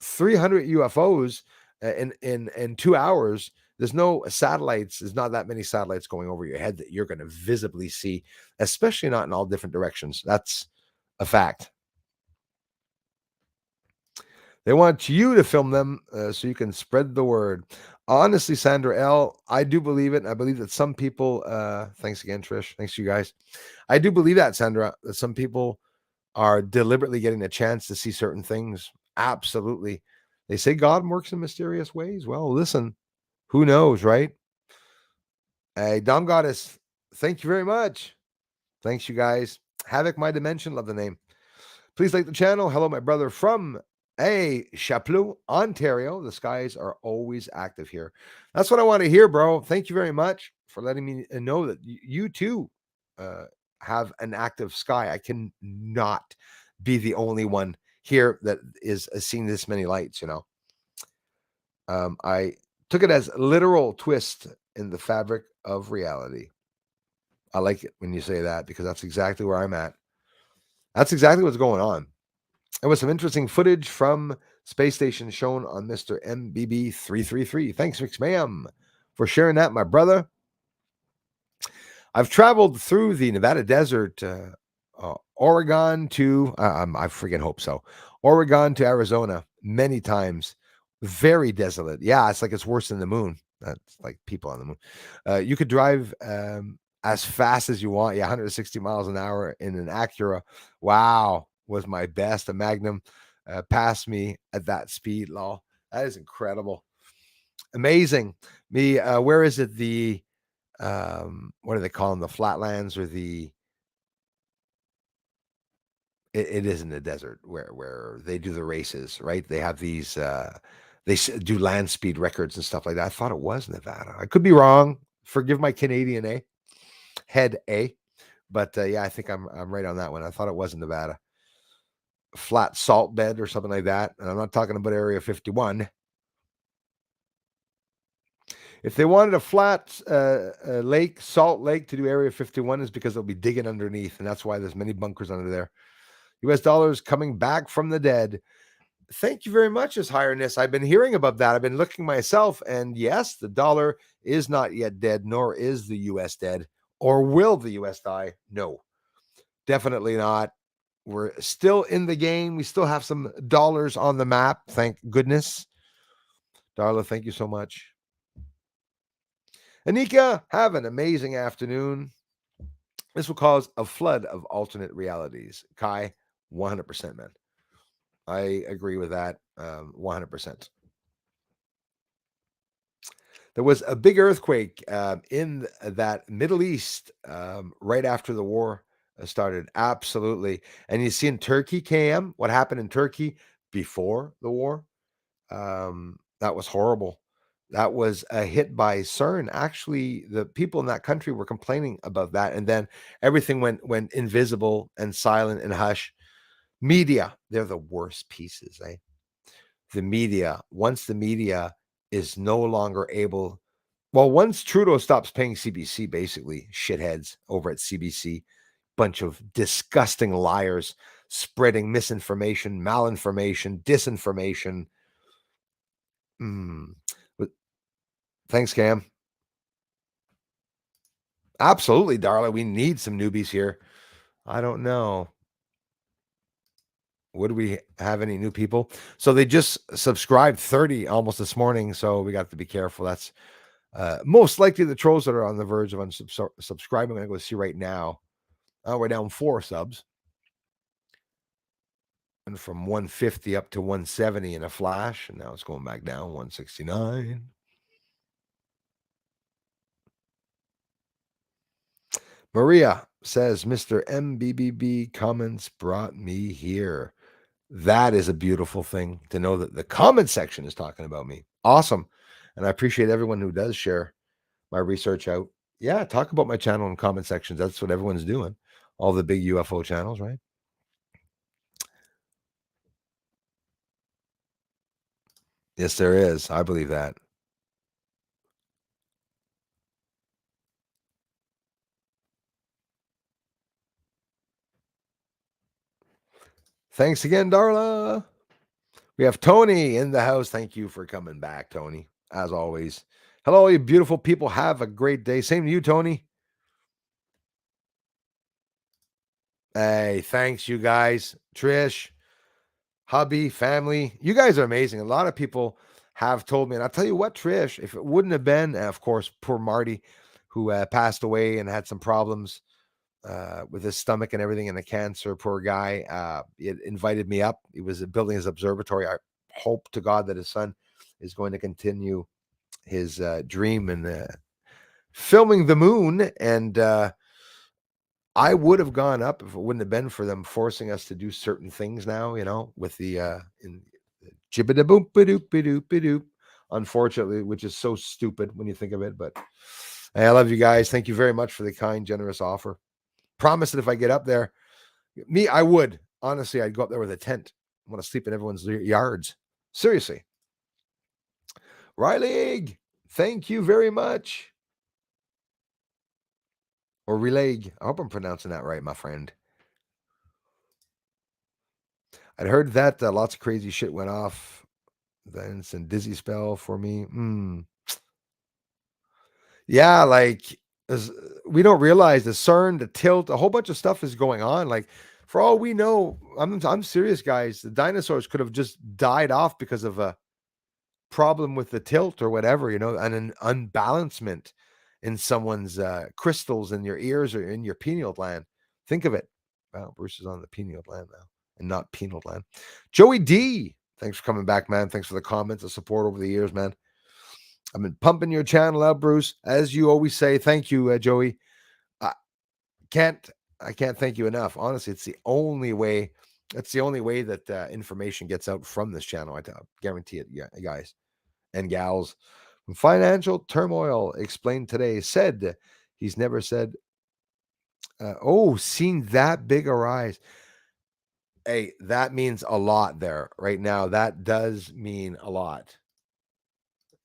300 UFOs in 2 hours. There's no satellites. There's not that many satellites going over your head that you're going to visibly see, especially not in all different directions. That's a fact. They want you to film them so you can spread the word. Honestly, Sandra L., I do believe it. I believe that some people, thanks again, Trish. Thanks to you guys. I do believe that, Sandra, that some people are deliberately getting a chance to see certain things. Absolutely. They say God works in mysterious ways. Well, listen, who knows, right? Hey, Dom Goddess, thank you very much. Thanks, you guys. Havoc, my dimension, love the name. Please like the channel. Hello, my brother from Chapleau, Ontario. The skies are always active here. That's what I want to hear, bro. Thank you very much for letting me know that you too have an active sky. I cannot be the only one here that is seeing this many lights, I took it as literal twist in the fabric of reality. I like it when you say that, because that's exactly where I'm at. That's exactly what's going on. There was some interesting footage from space station shown on Mr. MBB333. Thanks, McMahon, for sharing that, my brother. I've traveled through the Nevada desert, Oregon to, I freaking hope so, Oregon to Arizona many times. Very desolate. Yeah, it's like it's worse than the moon. That's like people on the moon. You could drive as fast as you want. Yeah, 160 miles an hour in an Acura. Wow, was my best. A Magnum passed me at that speed, law. That is incredible. Amazing. Where is it? The what do they call them? The flatlands, or the it is in the desert where they do the races, right? They have these They do land speed records and stuff like that. I thought it was Nevada. I could be wrong. Forgive my Canadian head but yeah, I think I'm right on that one. I thought it was in Nevada. Flat salt bed or something like that. And I'm not talking about Area 51. If they wanted a flat lake, salt lake to do Area 51 is because they'll be digging underneath. And that's why there's many bunkers under there. US dollars coming back from the dead. Thank you very much, His Highness. I've been hearing about that. I've been looking myself. And yes, the dollar is not yet dead, nor is the US dead. Or will the US die? No, definitely not. We're still in the game. We still have some dollars on the map. Thank goodness. Darla, thank you so much. Anika, have an amazing afternoon. This will cause a flood of alternate realities. Kai, 100%, man. I agree with that 100%. There was a big earthquake in that Middle East right after the war started. Absolutely. And you see in Turkey, KM, what happened in Turkey before the war? That was horrible. That was a hit by CERN. Actually, the people in that country were complaining about that. And then everything went invisible and silent and hush. Media, they're the worst pieces, eh? The media, once the media is no longer able, well, once Trudeau stops paying CBC, basically, shitheads over at CBC, bunch of disgusting liars spreading misinformation, malinformation, disinformation. Thanks, Cam. Absolutely, Darla. We need some newbies here. I don't know. Would we have any new people? So they just subscribed 30 almost this morning. So we got to be careful. That's most likely the trolls that are on the verge of unsubscribing. I'm going to go see right now. We're down 4 subs. And from 150 up to 170 in a flash. And now it's going back down, 169. Maria says, Mr. MBBB comments brought me here. That is a beautiful thing to know that the comment section is talking about me. Awesome. And I appreciate everyone who does share my research out. Yeah, talk about my channel in comment sections. That's what everyone's doing. All the big UFO channels, right? Yes, there is. I believe that. Thanks again, Darla. We have Tony in the house. Thank you for coming back, Tony, as always. Hello, you beautiful people. Have a great day. Same to you, Tony. Hey, thanks, you guys. Trish, hubby, family. You guys are amazing. A lot of people have told me, and I'll tell you what, Trish, if it wouldn't have been, of course, poor Marty, who passed away and had some problems with his stomach and everything and the cancer, poor guy. He had invited me up. He was building his observatory. I hope to God that his son is going to continue his dream and filming the moon. And I would have gone up if it wouldn't have been for them forcing us to do certain things now, with the jibba-da-boop-ba-doop-ba-doop-ba-doop, unfortunately, which is so stupid when you think of it. But hey, I love you guys. Thank you very much for the kind, generous offer. Promise that if I get up there, I would. Honestly, I'd go up there with a tent. I want to sleep in everyone's yards. Seriously. Riley, thank you very much. Or Releg. I hope I'm pronouncing that right, my friend. I'd heard that lots of crazy shit went off. Then some dizzy spell for me. Yeah, like we don't realize the CERN, the tilt, a whole bunch of stuff is going on. Like for all we know, I'm serious, guys. The dinosaurs could have just died off because of a problem with the tilt or whatever, and an unbalancement in someone's crystals in your ears or in your pineal gland. Think of it. Wow, Bruce is on the pineal gland now and not penal gland. Joey D, thanks for coming back, man. Thanks for the comments, the support over the years, man. I've been pumping your channel out, Bruce, as you always say. Thank you, Joey. I can't thank you enough. Honestly, it's the only way That's the only way that information gets out from this channel. I guarantee it, guys and gals. Financial turmoil explained today. Said he's never said, seen that big a rise. Hey, that means a lot there right now. That does mean a lot.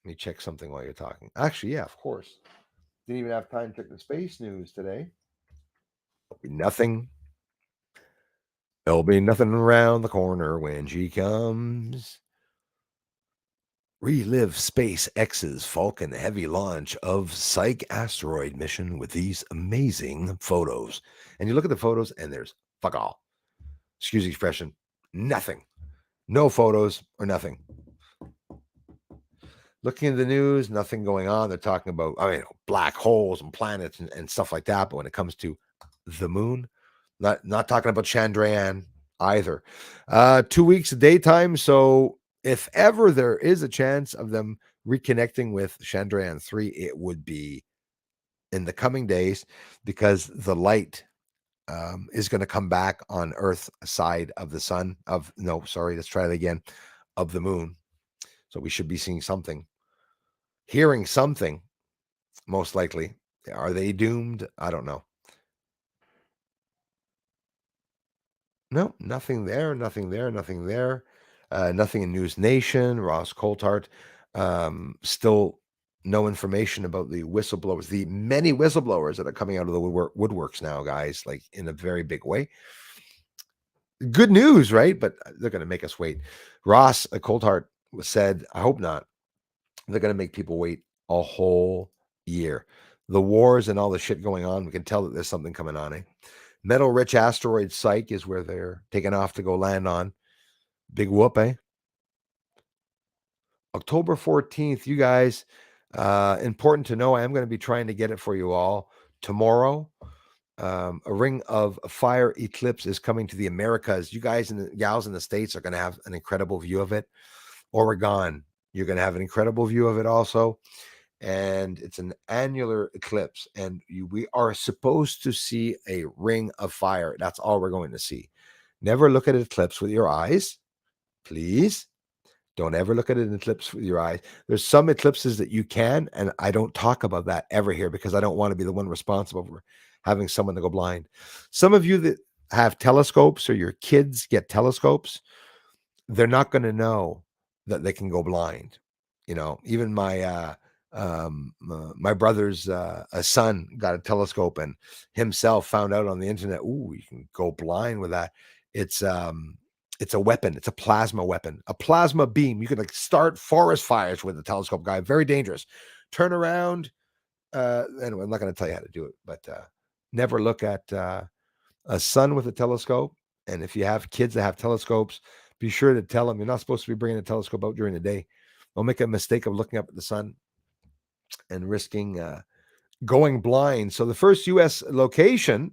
Let me check something while you're talking. Actually, yeah, of course. Didn't even have time to check the space news today. Nothing. There'll be nothing around the corner when she comes. Relive SpaceX's Falcon Heavy launch of Psyche asteroid mission with these amazing photos. And you look at the photos, and there's fuck all. Excuse the expression. Nothing. No photos or nothing. Looking at the news, nothing going on. They're talking about, black holes and planets and stuff like that. But when it comes to the moon, not talking about Chandrayaan either. 2 weeks of daytime. So if ever there is a chance of them reconnecting with Chandrayaan 3, it would be in the coming days, because the light is going to come back on Earth side of the sun let's try that again, of the moon. So we should be seeing something, hearing something, most likely. Are they doomed? I don't know. No, nothing there, nothing there, nothing there. Nothing in News Nation. Ross Coulthart, still no information about the whistleblowers, the many whistleblowers that are coming out of the woodworks now, guys, like in a very big way. Good news, right? But they're going to make us wait. Ross Coulthart said, I hope not. They're going to make people wait a whole year. The wars and all the shit going on, we can tell that there's something coming on, eh? Metal-rich asteroid Psyche is where they're taking off to go land on. Big whoop, eh? October 14th, you guys, important to know, I am going to be trying to get it for you all tomorrow. A ring of fire eclipse is coming to the Americas. You guys and the gals in the States are going to have an incredible view of it. Oregon, you're going to have an incredible view of it also. And it's an annular eclipse. And we are supposed to see a ring of fire. That's all we're going to see. Never look at an eclipse with your eyes, please. Don't ever look at an eclipse with your eyes. There's some eclipses that you can, and I don't talk about that ever here because I don't want to be the one responsible for having someone to go blind. Some of you that have telescopes or your kids get telescopes, they're not going to know that they can go blind. Even my brother's a son got a telescope and himself found out on the internet, you can go blind with that. It's a weapon. It's a plasma weapon, a plasma beam. You can start forest fires with a telescope, guy. Very dangerous. Turn around. Anyway, I'm not going to tell you how to do it, but never look at a sun with a telescope. And if you have kids that have telescopes, be sure to tell them you're not supposed to be bringing a telescope out during the day. Don't make a mistake of looking up at the sun and risking going blind. So the first U.S. location,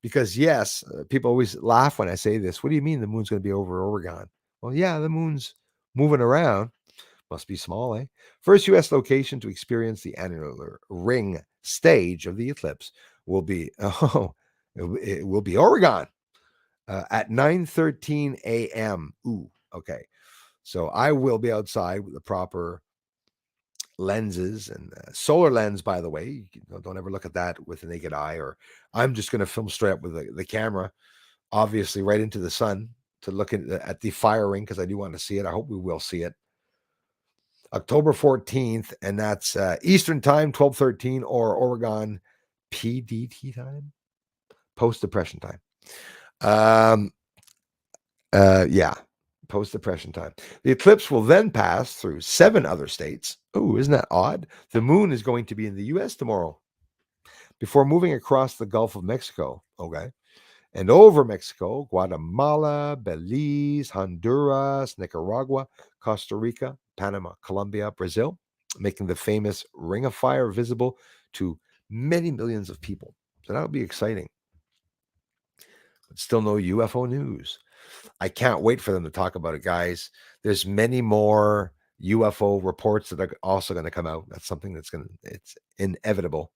because yes, people always laugh when I say this. What do you mean the moon's going to be over Oregon? Well, yeah, the moon's moving around. Must be small, eh? First U.S. location to experience the annular ring stage of the eclipse will be it will be Oregon at 9:13 a.m. Ooh, okay. So I will be outside with the proper lenses and solar lens, by the way. Don't ever look at that with the naked eye, or I'm just going to film straight up with the camera, obviously right into the sun to look at the fire ring, because I do want to see it. I hope we will see it. October 14th, and that's Eastern time, 12:13, or Oregon PDT time, post-depression time. Yeah, post-depression time. The eclipse will then pass through 7 other states. Oh, isn't that odd? The moon is going to be in the U.S. tomorrow before moving across the Gulf of Mexico. Okay. And over Mexico, Guatemala, Belize, Honduras, Nicaragua, Costa Rica, Panama, Colombia, Brazil, making the famous Ring of Fire visible to many millions of people. So that'll be exciting. But still no UFO news. I can't wait for them to talk about it, guys. There's many more UFO reports that are also going to come out. That's something it's inevitable.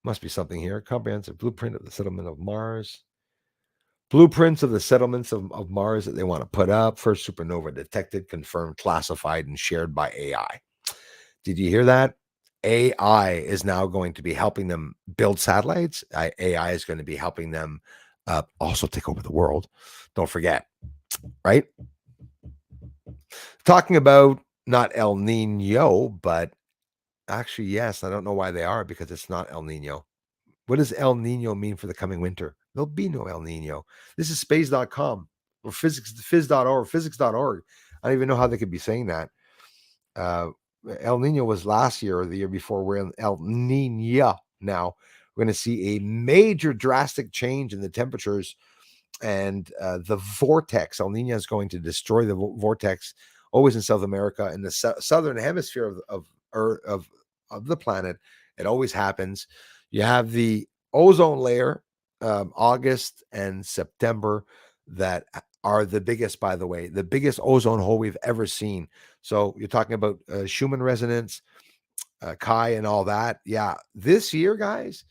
Must be something here. Comprehensive blueprint of the settlement of Mars. Blueprints of the settlements of Mars that they want to put up. First supernova detected, confirmed, classified, and shared by AI. Did you hear that? AI is now going to be helping them build satellites. AI is going to be helping them also take over the world. Don't forget, right? Talking about not El Nino, but actually, yes, I don't know why they are because it's not El Nino. What does El Nino mean for the coming winter? There'll be no El Nino. This is space.com or phys.org, physics.org. I don't even know how they could be saying that. Uh, El Nino was last year or the year before. We're in El Nino now. We're going to see a major drastic change in the temperatures and the vortex. El Nino is going to destroy the vortex, always in South America, in the southern hemisphere of Earth, of the planet. It always happens. You have the ozone layer, August and September, that are the biggest, by the way, the biggest ozone hole we've ever seen. So you're talking about Schumann resonance, Kai, and all that. Yeah, this year, guys,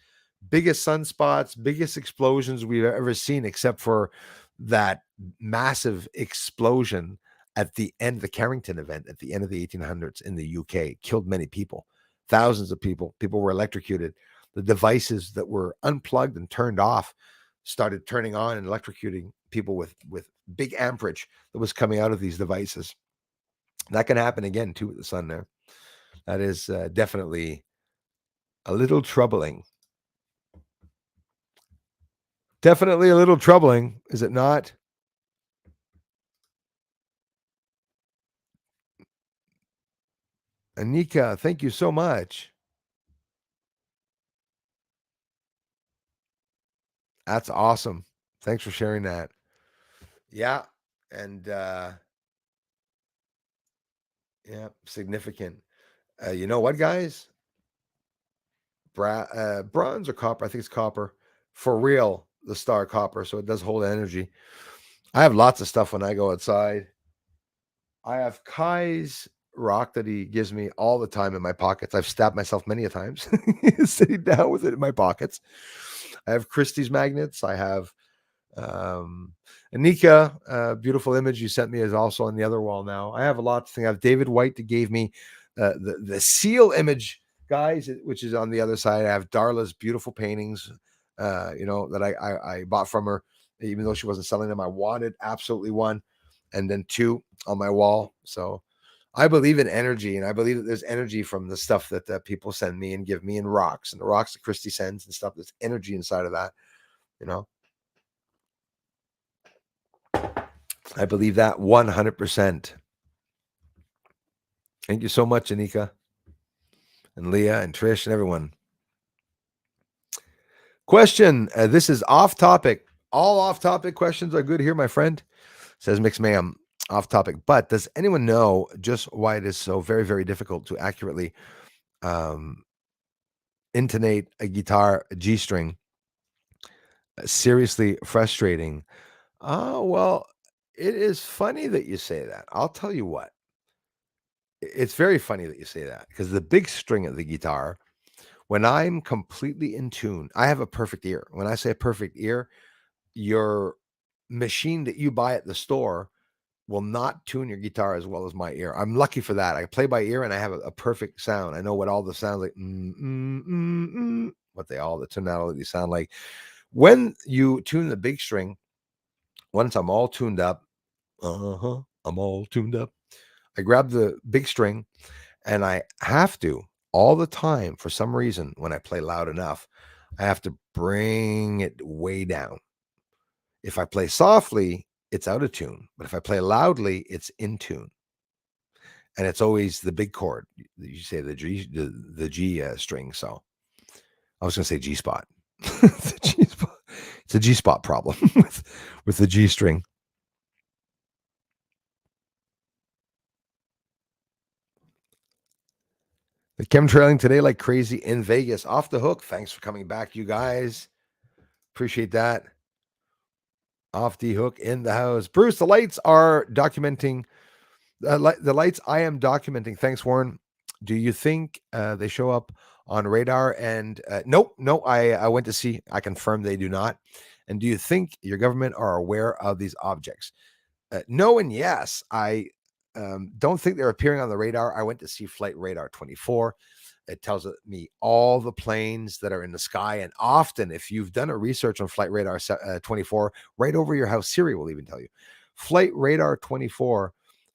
biggest sunspots, biggest explosions we've ever seen, except for that massive explosion at the end of the Carrington event at the end of the 1800s in the UK. Killed many people, thousands of people. People were electrocuted. The devices that were unplugged and turned off started turning on and electrocuting people with big amperage that was coming out of these devices. That can happen again too with the sun there. That is definitely a little troubling. Definitely a little troubling, is it not? Anika, thank you so much. That's awesome. Thanks for sharing that. Yeah. And yeah, significant. You know what, guys? Bronze or copper? I think it's copper. For real, the star copper. So it does hold energy. I have lots of stuff when I go outside. I have Kai's rock that he gives me all the time in my pockets. I've stabbed myself many a times sitting down with it in my pockets. I have Christie's magnets. I have Anika, beautiful image you sent me is also on the other wall now. I have a lot of things. I have David White that gave me the seal image, guys, which is on the other side. I have Darla's beautiful paintings, that I bought from her, even though she wasn't selling them. I wanted absolutely one, and then two on my wall. So I believe in energy, and I believe that there's energy from the stuff that people send me and give me, and rocks, and the rocks that Christy sends and stuff. There's energy inside of that, you know. I believe that 100%. Thank you so much, Anika and Leah and Trish and everyone. Question. This is off topic. All off topic questions are good here, my friend, says Mix Ma'am. Off topic. But does anyone know just why it is so very, very difficult to accurately intonate a guitar, a G string? Seriously frustrating. Well, it is funny that you say that. I'll tell you what. It's very funny that you say that because the big string of the guitar, when I'm completely in tune, I have a perfect ear. When I say a perfect ear, your machine that you buy at the store will not tune your guitar as well as my ear. I'm lucky for that. I play by ear and I have a perfect sound. I know what all the sounds like, what the tonality sound like. When you tune the big string, once I'm all tuned up, I'm all tuned up. I grab the big string and I have to all the time for some reason when I play loud enough, I have to bring it way down. If I play softly, it's out of tune, but if I play loudly, it's in tune. And it's always the big chord. You say the G string. So I was going to say G spot. The G spot. It's a G spot problem with the G string. The chemtrailing today like crazy in Vegas. Off the hook. Thanks for coming back, you guys. Appreciate that. Off the hook in the house. Bruce, the lights are documenting. The lights I am documenting. Thanks, Warren. Do you think they show up on radar? And no. I went to see. I confirm they do not. And do you think your government are aware of these objects? No and yes. I don't think they're appearing on the radar. I went to see Flight Radar 24. It tells me all the planes that are in the sky. And often, if you've done a research on Flight Radar 24, right over your house, Siri will even tell you. Flight Radar 24,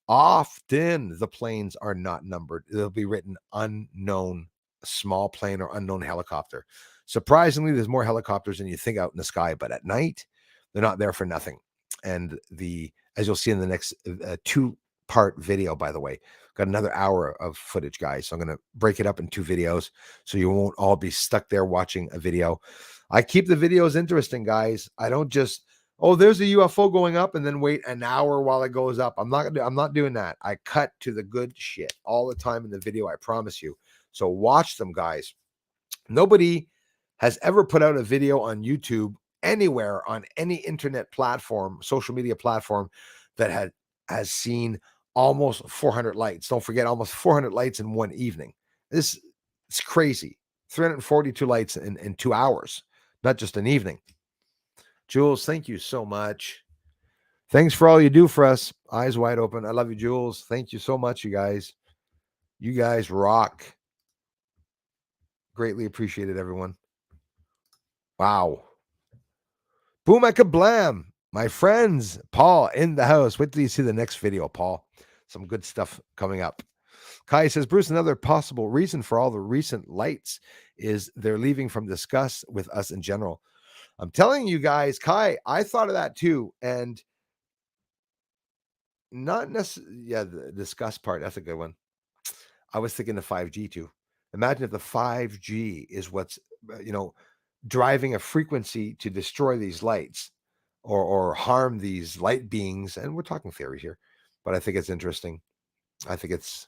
often the planes are not numbered. They'll be written unknown small plane or unknown helicopter. Surprisingly, there's more helicopters than you think out in the sky, but at night, they're not there for nothing. And as you'll see in the next 2-part video, by the way, got another hour of footage, guys. So I'm going to break it up in 2 videos so you won't all be stuck there watching a video. I keep the videos interesting, guys. I don't just, oh, there's a UFO going up and then wait an hour while it goes up. I'm not doing that. I cut to the good shit all the time in the video, I promise you. So watch them, guys. Nobody has ever put out a video on YouTube anywhere on any internet platform, social media platform that has seen almost 400 lights. Don't forget, almost 400 lights in one evening. It's crazy. 342 lights in 2 hours, not just an evening. Jules, thank you so much. Thanks for all you do for us. Eyes wide open. I love you, Jules. Thank you so much, you guys. You guys rock. Greatly appreciated, everyone. Wow. Boom, a kablam. My friends, Paul in the house. Wait till you see the next video, Paul. Some good stuff coming up. Kai says, Bruce, another possible reason for all the recent lights is they're leaving from disgust with us in general. I'm telling you guys, Kai, I thought of that too. And not necessarily, yeah, the disgust part, that's a good one. I was thinking the 5G too. Imagine if the 5G is what's, driving a frequency to destroy these lights or harm these light beings. And we're talking theory here, but I think it's interesting. I think it's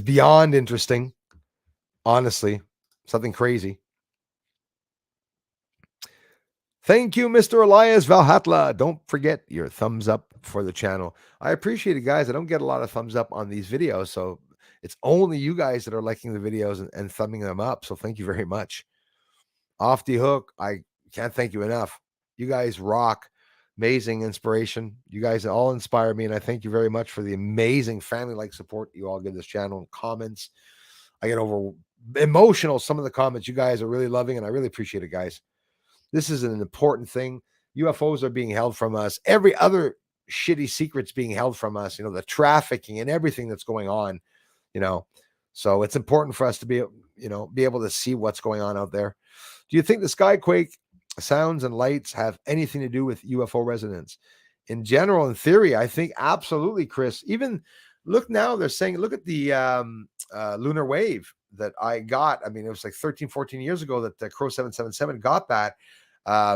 beyond interesting. Honestly, something crazy. Thank you, Mr. Elias Valhatla. Don't forget your thumbs up for the channel. I appreciate it, guys. I don't get a lot of thumbs up on these videos, so it's only you guys that are liking the videos and thumbing them up. So thank you very much. Off the hook. I can't thank you enough. You guys rock. Amazing inspiration. You guys all inspire me, and I thank you very much for the amazing family-like support you all give this channel and comments. I get over emotional. Some of the comments you guys are really loving, and I really appreciate it, guys. This is an important thing. UFOs are being held from us. Every other shitty secret's being held from us. The trafficking and everything that's going on. So it's important for us to be able to see what's going on out there. Do you think the skyquake sounds and lights have anything to do with UFO resonance? In general, in theory, I think absolutely, Chris. Even look now, they're saying, look at the lunar wave that I got. I mean, it was like 13, 14 years ago that the Crow 777 got that.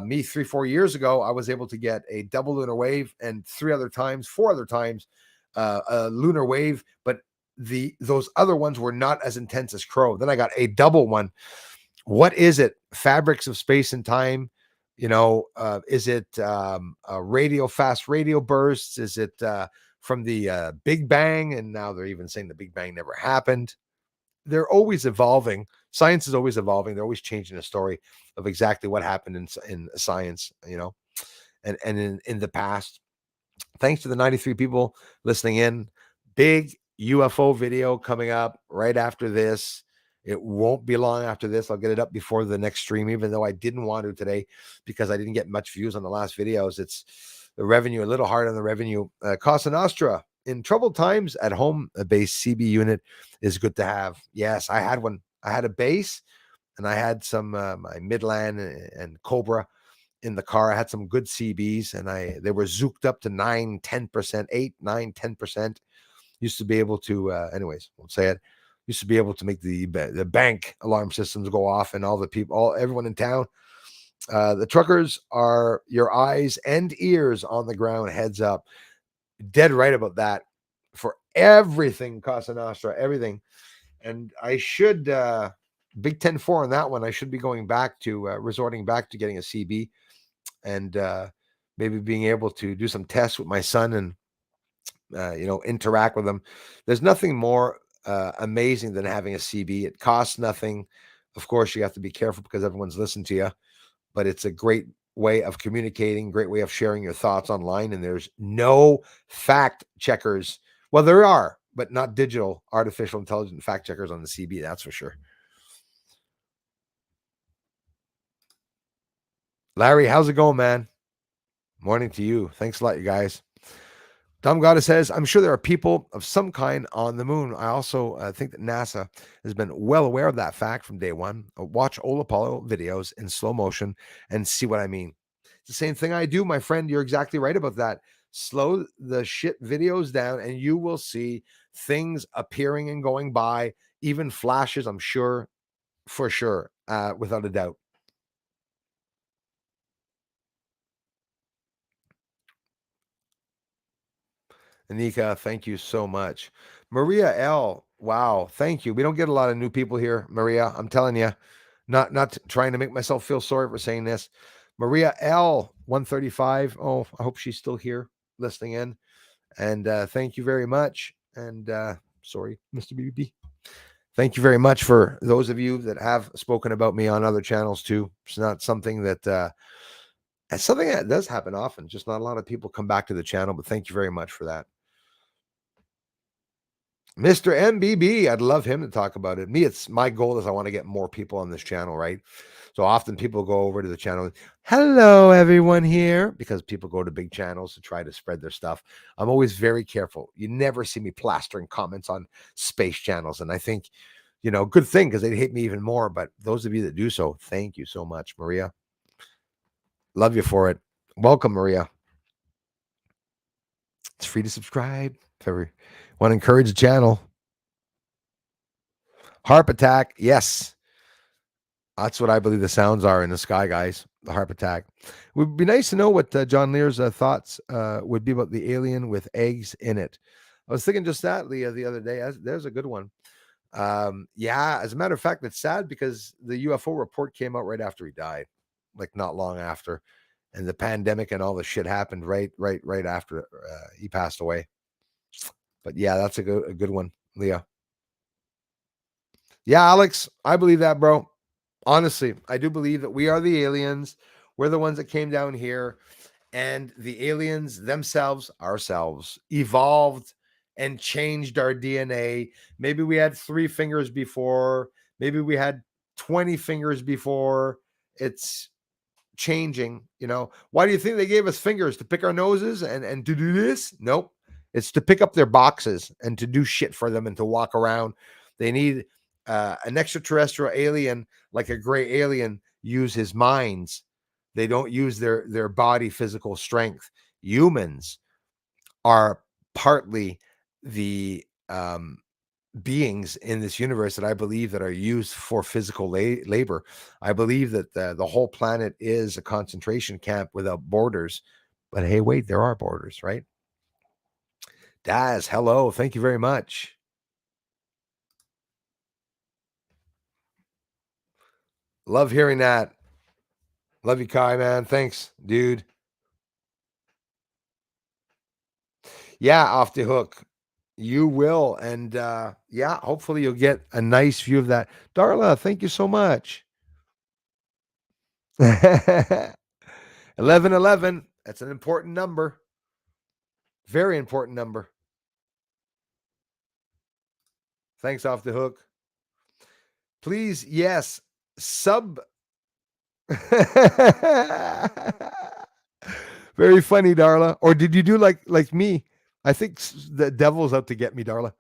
Me 3-4 years ago, I was able to get a double lunar wave, and 4 other times, a lunar wave, but those other ones were not as intense as Crow. Then I got a double one. What is it? Fabrics of space and time? Is it fast radio bursts? Is it from the Big Bang? And now they're even saying the Big Bang never happened. They're always evolving. Science is always evolving. They're always changing the story of exactly what happened in science, and in the past. Thanks to the 93 people listening in. Big UFO video coming up right after this. It won't be long after this. I'll get it up before the next stream, even though I didn't want to today because I didn't get much views on the last videos. It's the revenue, a little hard on the revenue. Casa Nostra, in troubled times, at home, a base CB unit is good to have. Yes, I had one. I had a base, and I had some my Midland and Cobra in the car. I had some good CBs, and they were zooked up to 9, 10%, 8, 9, 10%. Used to be able to, anyways, won't say it. Used to be able to make the bank alarm systems go off, and everyone in town. The truckers are your eyes and ears on the ground. Heads up. Dead right about that for everything, Casa Nostra, everything. And I should, Big 10-4 on that one. I should be going back to, resorting back to getting a CB and maybe being able to do some tests with my son and, interact with them. There's nothing more amazing than having a CB. It costs nothing. Of course, you have to be careful because everyone's listening to you. but it's a great way of communicating, great way of sharing your thoughts online. And there's no fact checkers. Well, there are, but not digital artificial intelligent fact checkers on the CB. That's for sure. Larry, how's it going, man? Morning to you. Thanks a lot, you guys. Dumb Goddess says, I'm sure there are people of some kind on the moon. I also think that NASA has been well aware of that fact from day one. Watch old Apollo videos in slow motion and see what I mean. It's the same thing I do, my friend. You're exactly right about that. Slow the shit videos down and you will see things appearing and going by, even flashes, I'm sure, for sure, without a doubt. Anika, thank you so much. Maria L. Wow, thank you. We don't get a lot of new people here, Maria. I'm telling you, not trying to make myself feel sorry for saying this. Maria L. 135. Oh, I hope she's still here listening in. And thank you very much. And sorry, Mr. BB. Thank you very much for those of you that have spoken about me on other channels too. It's not something that it's something that does happen often. Just not a lot of people come back to the channel, but thank you very much for that. Mr. MBB, I'd love him to talk about it. Me, it's my goal is I want to get more people on this channel, right? So often people go over to the channel. Hello, everyone here, because people go to big channels to try to spread their stuff. I'm always very careful. You never see me plastering comments on space channels. And I think, good thing because they'd hate me even more. But those of you that do so, thank you so much, Maria. Love you for it. Welcome, Maria. It's free to subscribe if ever want to encourage the channel. Harp attack. Yes. That's what I believe the sounds are in the sky, guys. The harp attack. It would be nice to know what John Lear's thoughts would be about the alien with eggs in it. I was thinking just that, Leah, the other day. There's a good one. Yeah, as a matter of fact, it's sad because the UFO report came out right after he died, like not long after, and the pandemic and all the shit happened right after he passed away. But yeah, that's a good one, Leah. Yeah, Alex, I believe that, bro. Honestly, I do believe that we are the aliens. We're the ones that came down here, and the aliens themselves, ourselves, evolved and changed our DNA. Maybe we had 3 fingers before, maybe we had 20 fingers before. It's changing. Why do you think they gave us fingers? To pick our noses and to do this? Nope. It's to pick up their boxes and to do shit for them and to walk around. They need an extraterrestrial alien, like a gray alien, use his minds. They don't use their body physical strength. Humans are partly the beings in this universe that I believe that are used for physical labor. I believe that the whole planet is a concentration camp without borders. But hey, wait, there are borders, right? Daz, hello. Thank you very much. Love hearing that. Love you, Kai, man. Thanks, dude. Yeah, off the hook. You will. And yeah, hopefully you'll get a nice view of that. Darla, thank you so much. 1111. That's an important number. Very important number. Thanks, off the hook. Please, yes, sub. Very funny, Darla. Or did you do like me? I think the devil's out to get me, Darla.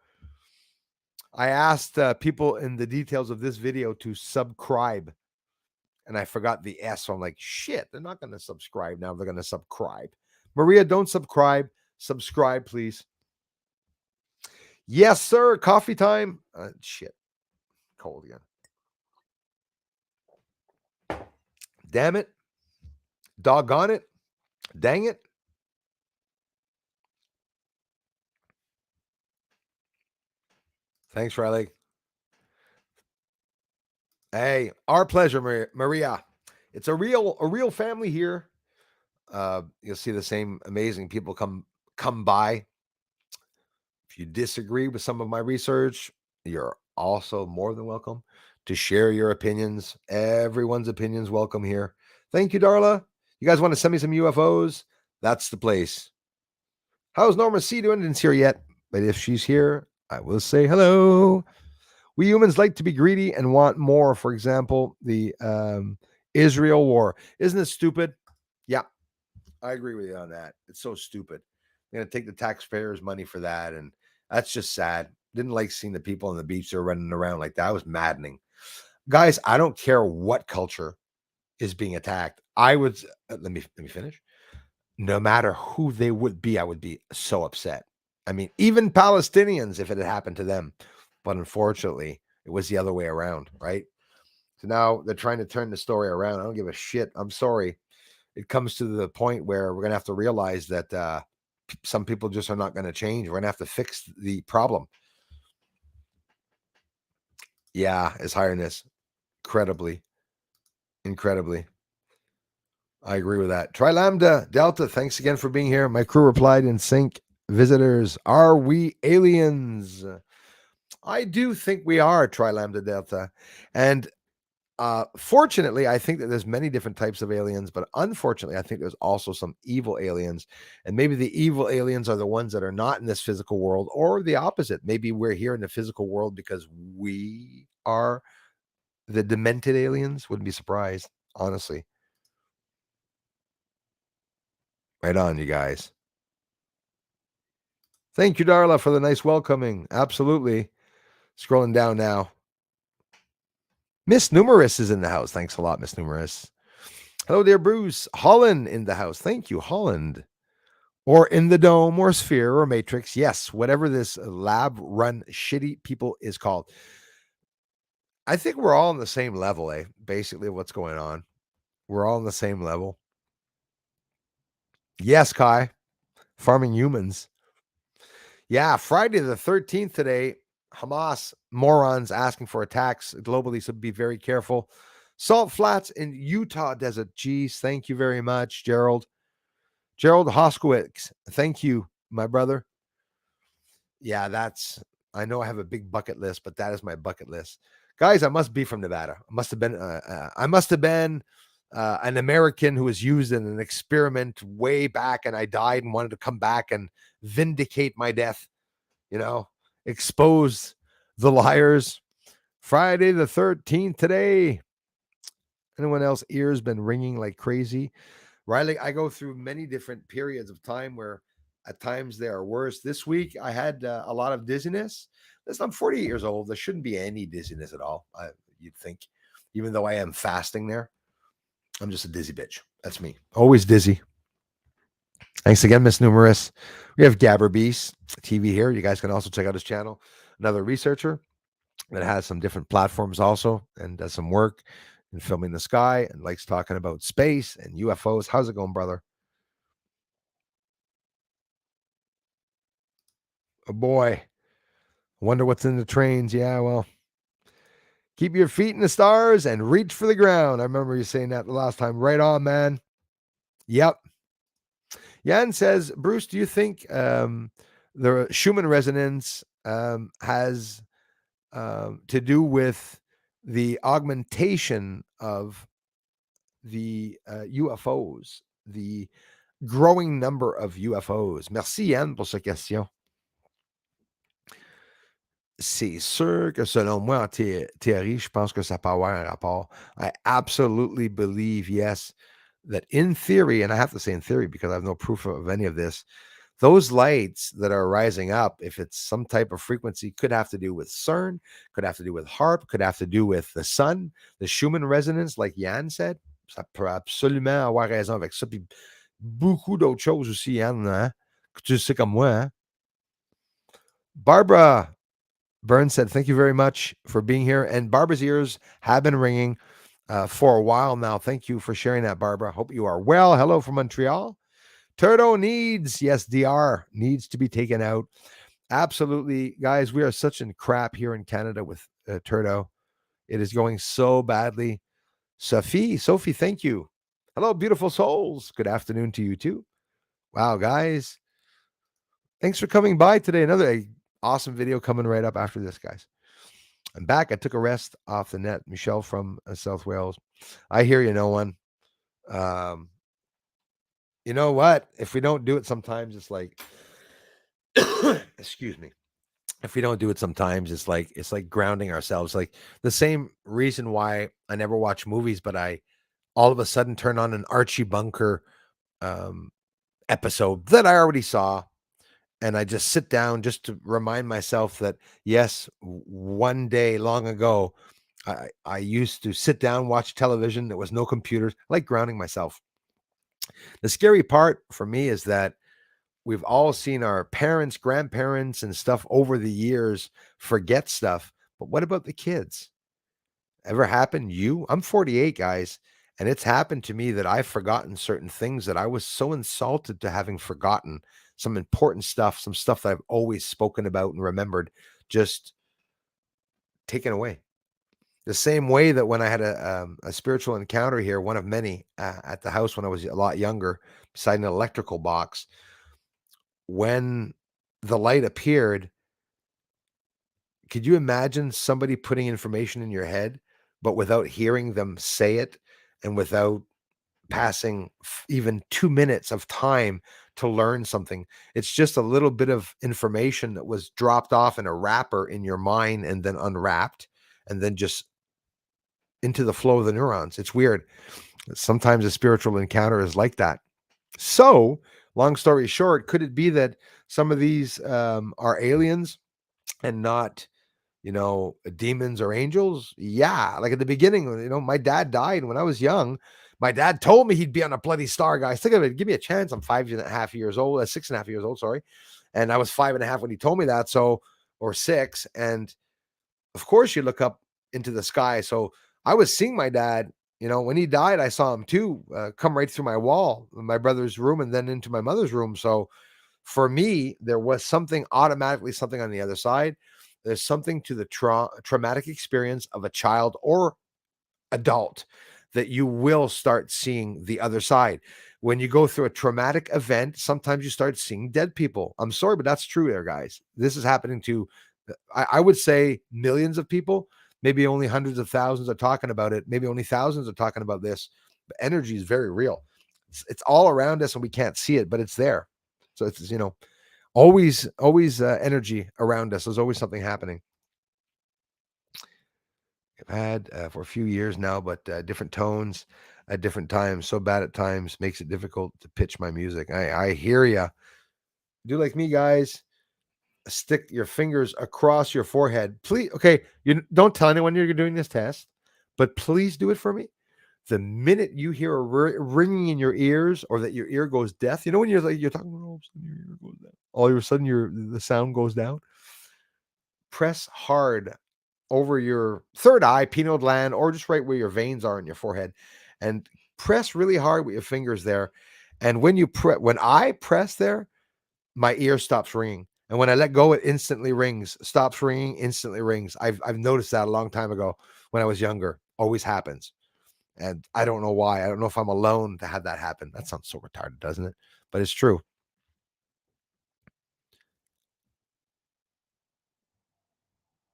I asked people in the details of this video to subscribe, and I forgot the S. So I'm like, shit, they're not going to subscribe now. They're going to subscribe. Maria, don't subscribe. Subscribe, please. Yes, sir. Coffee time. Shit. Cold again. Damn it. Doggone it. Dang it. Thanks, Riley. Hey, our pleasure, Maria. It's a real family here. You'll see the same amazing people come by. If you disagree with some of my research, you're also more than welcome to share your opinions. Everyone's opinions welcome here. Thank you, Darla. You guys want to send me some UFOs? That's the place. How's Norma C doing? Didn't see her yet, but if she's here, I will say hello. We humans like to be greedy and want more. For example, the Israel war. Isn't it stupid? Yeah, I agree with you on that. It's so stupid. They're going to take the taxpayers' money for that. And that's just sad. Didn't like seeing the people on the beach that were running around like that. It was maddening. Guys, I don't care what culture is being attacked. I would let me finish. No matter who they would be, I would be so upset. I mean, even Palestinians, if it had happened to them. But unfortunately, it was the other way around, right? So now they're trying to turn the story around. I don't give a shit. I'm sorry. It comes to the point where we're going to have to realize that some people just are not going to change. We're going to have to fix the problem. Yeah, His Highness. Incredibly. I agree with that. Tri Lambda Delta, thanks again for being here. My crew replied in sync. Visitors, are we aliens? I do think we are, Tri Lambda Delta. And fortunately, I think that there's many different types of aliens, but unfortunately, I think there's also some evil aliens. And maybe the evil aliens are the ones that are not in this physical world, or the opposite. Maybe we're here in the physical world because we are the demented aliens. Wouldn't be surprised, honestly. Right on, you guys. Thank you, Darla, for the nice welcoming. Absolutely. Scrolling down now. Miss Numerous is in the house. Thanks a lot, Miss Numerous. Hello, dear Bruce. Holland in the house. Thank you, Holland. Or in the dome, or sphere, or matrix. Yes, whatever this lab run shitty people is called. I think we're all on the same level, basically, what's going on. We're all on the same level. Yes, Kai. Farming humans. Yeah, Friday the 13th today. Hamas morons asking for attacks globally, so be very careful. Salt Flats in Utah Desert. Geez, thank you very much, Gerald. Gerald Hoskowitz, thank you, my brother. Yeah, I know I have a big bucket list, but that is my bucket list. Guys, I must be from Nevada. I must have been an American who was used in an experiment way back, and I died and wanted to come back and vindicate my death, expose the liars. Friday the 13th today. Anyone else ears been ringing like crazy? Riley, I go through many different periods of time where at times they are worse. This week I had a lot of dizziness. Listen, I'm 48 years old. There shouldn't be any dizziness at all. You'd think, even though I am fasting there, I'm just a dizzy bitch. That's me. Always dizzy. Thanks again, Miss Numerous. We have Gabber Beast TV here. You guys can also check out his channel. Another researcher that has some different platforms also and does some work in filming the sky and likes talking about space and UFOs. How's it going, brother? Oh boy. Wonder what's in the trains. Yeah, well, keep your feet in the stars and reach for the ground. I remember you saying that the last time. Right on, man. Yep. Jan says, Bruce, do you think the Schumann resonance has to do with the augmentation of the UFOs, the growing number of UFOs? Merci, Yann, pour cette question. C'est sûr que selon moi, en théorie, je pense que ça peut avoir un rapport. I absolutely believe, yes, that in theory, and I have to say in theory because I have no proof of any of this, those lights that are rising up, if it's some type of frequency, could have to do with CERN, could have to do with HARP, could have to do with the sun, the Schumann resonance, like Yann said. Ça peut absolument avoir raison avec ça. Puis beaucoup d'autres choses aussi, Yann, hein, que tu sais comme moi. Hein? Barbara Burns said, thank you very much for being here. And Barbara's ears have been ringing for a while now. Thank you for sharing that, Barbara. Hope you are well. Hello from Montreal. Turdo needs, yes, DR needs to be taken out. Absolutely. Guys, we are such in crap here in Canada with Turdo. It is going so badly. Sophie, thank you. Hello, beautiful souls. Good afternoon to you too. Wow, guys. Thanks for coming by today. Another awesome video coming right up after this, guys. I'm back. I took a rest off the net. Michelle from South Wales. I hear you, no one. Um, you know what? If we don't do it sometimes, it's like, excuse me. If we don't do it sometimes, it's like grounding ourselves. Like the same reason why I never watch movies, but I all of a sudden turn on an Archie Bunker um, episode that I already saw, and I just sit down just to remind myself that yes, one day long ago, I used to sit down, watch television. There was no computers. I like grounding myself. The scary part for me is that we've all seen our parents, grandparents, and stuff over the years forget stuff. But what about the kids? Ever happened? I'm 48, guys, and it's happened to me that I've forgotten certain things that I was so insulted to having forgotten some important stuff, some stuff that I've always spoken about and remembered, just taken away. The same way that when I had a spiritual encounter here, one of many at the house when I was a lot younger, beside an electrical box, when the light appeared, could you imagine somebody putting information in your head, but without hearing them say it and without passing even 2 minutes of time to learn something? It's just a little bit of information that was dropped off in a wrapper in your mind and then unwrapped and then just into the flow of the neurons. It's weird. Sometimes a spiritual encounter is like that. So, long story short, could it be that some of these are aliens and not, demons or angels? Yeah. Like at the beginning, my dad died when I was young. My dad told me he'd be on a bloody star, guys. Think of it. Give me a chance. I'm 5.5 years old, 6.5 years old, sorry. And I was 5.5 when he told me that. So, or six. And of course, you look up into the sky. So I was seeing my dad. When he died, I saw him too, come right through my wall, in my brother's room, and then into my mother's room. So for me, there was automatically something on the other side. There's something to the traumatic experience of a child or adult that you will start seeing the other side. When you go through a traumatic event, sometimes you start seeing dead people. I'm sorry, but that's true there, guys. This is happening to, I would say, millions of people. Maybe only hundreds of thousands are talking about it. Maybe only thousands are talking about this. But energy is very real. It's all around us and we can't see it, but it's there. So it's, always energy around us. There's always something happening. I've had for a few years now, but different tones at different times. So bad at times makes it difficult to pitch my music. I hear ya. Do like me, guys. Stick your fingers across your forehead, please. Okay, you don't tell anyone you're doing this test, but please do it for me. The minute you hear a ringing in your ears or that your ear goes deaf, when you're talking, all of a sudden your ear goes down. All of a sudden the sound goes down. Press hard over your third eye, pineal gland, or just right where your veins are in your forehead, and press really hard with your fingers there. And when I press there, my ear stops ringing. And when I let go, it instantly rings, stops ringing, instantly rings. I've noticed that a long time ago when I was younger. Always happens. And I don't know why. I don't know if I'm alone to have that happen. That sounds so retarded, doesn't it? But it's true.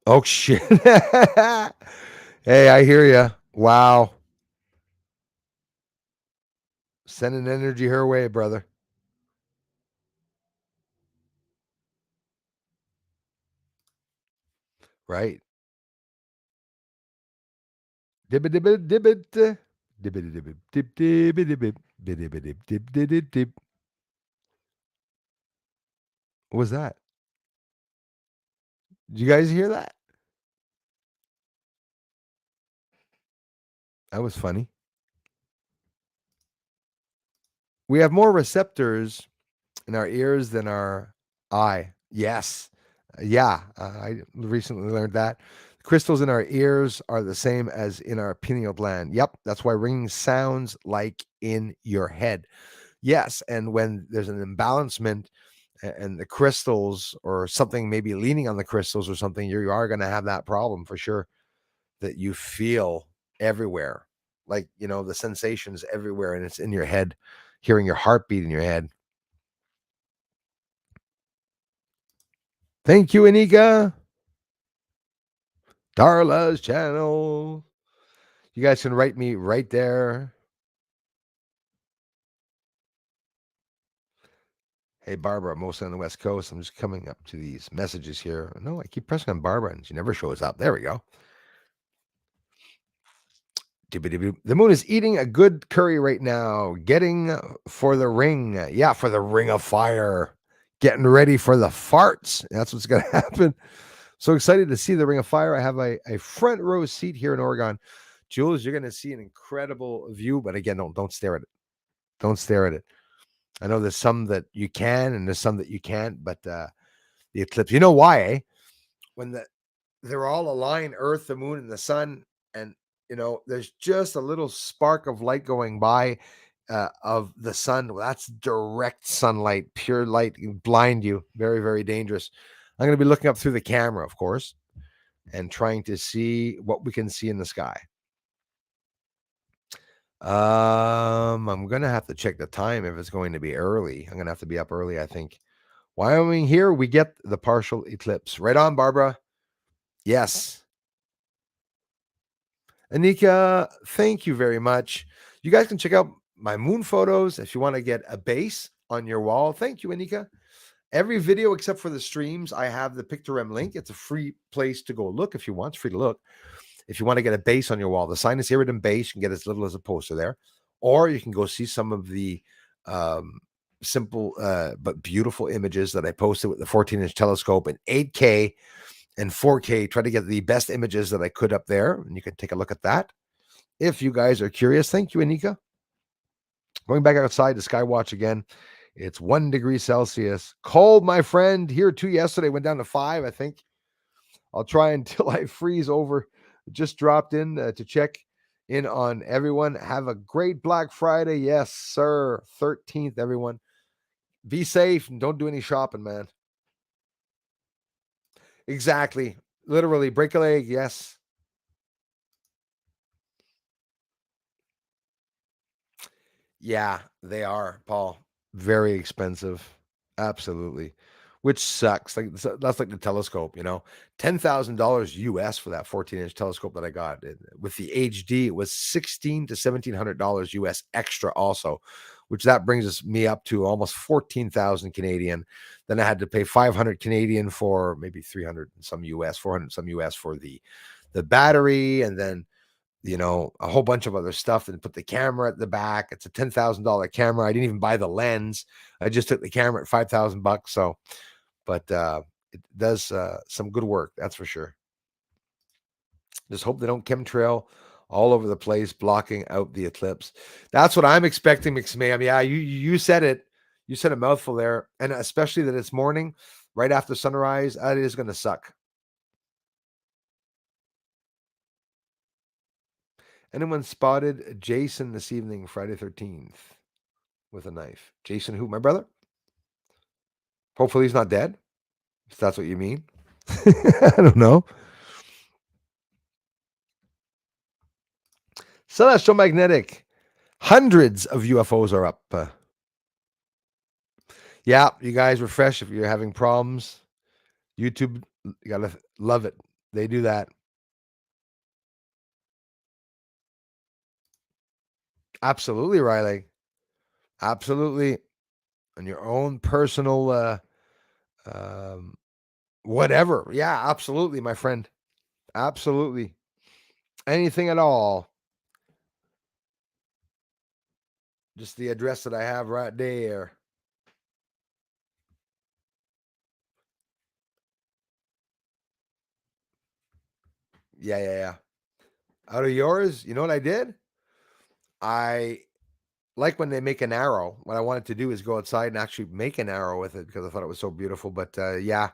Oh shit. Hey, I hear you. Wow. Sending energy her way, brother. Right. Dibbit dibbit dibbit. Dibbit dibbit dib dibbit dibbit. Dibbit dib dib dib dib. What was that? Did you guys hear that? That was funny. We have more receptors in our ears than our eye. Yes. Yeah. I recently learned that. Crystals in our ears are the same as in our pineal gland. Yep. That's why ringing sounds like in your head. Yes. And when there's an imbalancement and the crystals or something maybe leaning on the crystals or something, you are going to have that problem for sure, that you feel everywhere. Like, the sensations everywhere and it's in your head, hearing your heartbeat in your head. Thank you, Anika. Darla's channel. You guys can write me right there. Hey, Barbara, mostly on the West Coast. I'm just coming up to these messages here. No, I keep pressing on Barbara and she never shows up. There we go. The moon is eating a good curry right now, getting for the ring. Yeah, for the ring of fire. Getting ready for the farts. That's what's going to happen. So excited to see the ring of fire. I have a front row seat here in Oregon. Jules, you're going to see an incredible view, but again, don't stare at it. Don't stare at it. I know there's some that you can and there's some that you can't, but the eclipse, you know why, eh? When they're all aligned, Earth, the moon, and the sun, and there's just a little spark of light going by of the sun. Well, that's direct sunlight, pure light, can blind you. Very, very dangerous. I'm going to be looking up through the camera, of course, and trying to see what we can see in the sky. I'm gonna have to check the time if it's going to be early. I'm gonna have to be up early, I think. Wyoming, here we get the partial eclipse. Right on, Barbara. Yes. Anika, thank you very much. You guys can check out my moon photos if you want to get a base on your wall. Thank you, Anika. Every video except for the streams, I have the Pictorem link. It's a free place to go look if you want. It's free to look. If you want to get a base on your wall, the sinus iridum base, you can get as little as a poster there. Or you can go see some of the simple but beautiful images that I posted with the 14-inch telescope in 8K and 4K. Try to get the best images that I could up there, and you can take a look at that. If you guys are curious, thank you, Anika. Going back outside to Skywatch again. It's 1 degree Celsius. Cold, my friend. Here too yesterday. Went down to 5, I think. I'll try until I freeze over. Just dropped in to check in on everyone. Have a great Black Friday. Yes, sir. 13th, everyone. Be safe and don't do any shopping, man. Exactly. Literally, break a leg. Yes. Yeah, they are, Paul. Very expensive. Absolutely. Which sucks. Like that's like the telescope, $10,000 US for that 14-inch telescope that I got. With the HD, it was $16 to $1,700 US extra also, which that brings me up to almost 14,000 Canadian. Then I had to pay 500 Canadian for maybe 300 and some US, 400 some US for the battery, and then a whole bunch of other stuff, and put the camera at the back. It's a $10,000 camera. I didn't even buy the lens. I just took the camera at $5,000. So, but it does some good work. That's for sure. Just hope they don't chemtrail all over the place, blocking out the eclipse. That's what I'm expecting, McSmam. Yeah, you said it. You said a mouthful there. And especially that it's morning, right after sunrise, that is going to suck. Anyone spotted Jason this evening, Friday 13th, with a knife? Jason who? My brother? Hopefully he's not dead, if that's what you mean. I don't know. Celestial Magnetic. Hundreds of UFOs are up. Yeah, you guys refresh if you're having problems. YouTube, you gotta love it. They do that. Absolutely, Riley. Absolutely. On your own personal um, whatever. Yeah, absolutely, my friend. Absolutely. Anything at all. Just the address that I have right there. Yeah. Out of yours, you know what I did? I like when they make an arrow. What I wanted to do is go outside and actually make an arrow with it because I thought it was so beautiful. But yeah,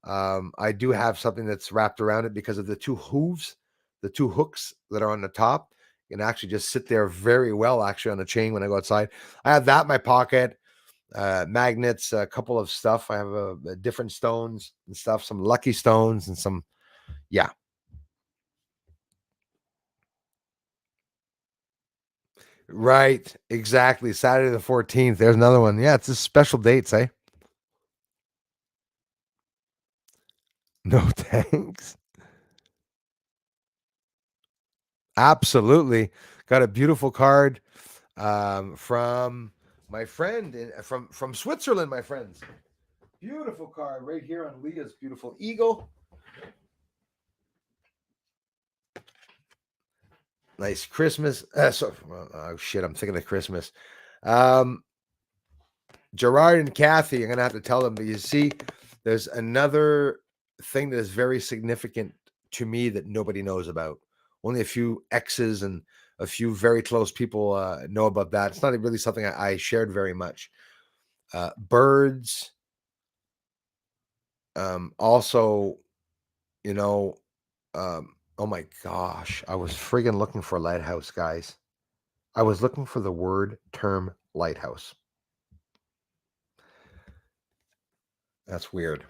I do have something that's wrapped around it because of the two hooves, the two hooks that are on the top. You can actually just sit there very well, actually, on the chain when I go outside. I have that in my pocket, magnets, a couple of stuff. I have different stones and stuff, some lucky stones and some, yeah. Right, exactly. Saturday the 14th. There's another one. Yeah, it's just special dates, eh? No thanks. Absolutely. Got a beautiful card from my friend from Switzerland, my friends. Beautiful car right here on Leah's beautiful Eagle. Nice Christmas. Oh shit, I'm thinking of Christmas. Um, Gerard and Kathy, I'm gonna have to tell them. But you see, there's another thing that is very significant to me that nobody knows about. Only a few exes and a few very close people know about that. It's not really something I shared very much. Birds. Also, you know, oh my gosh, I was friggin' looking for lighthouse, guys. I was looking for the word term lighthouse. That's weird.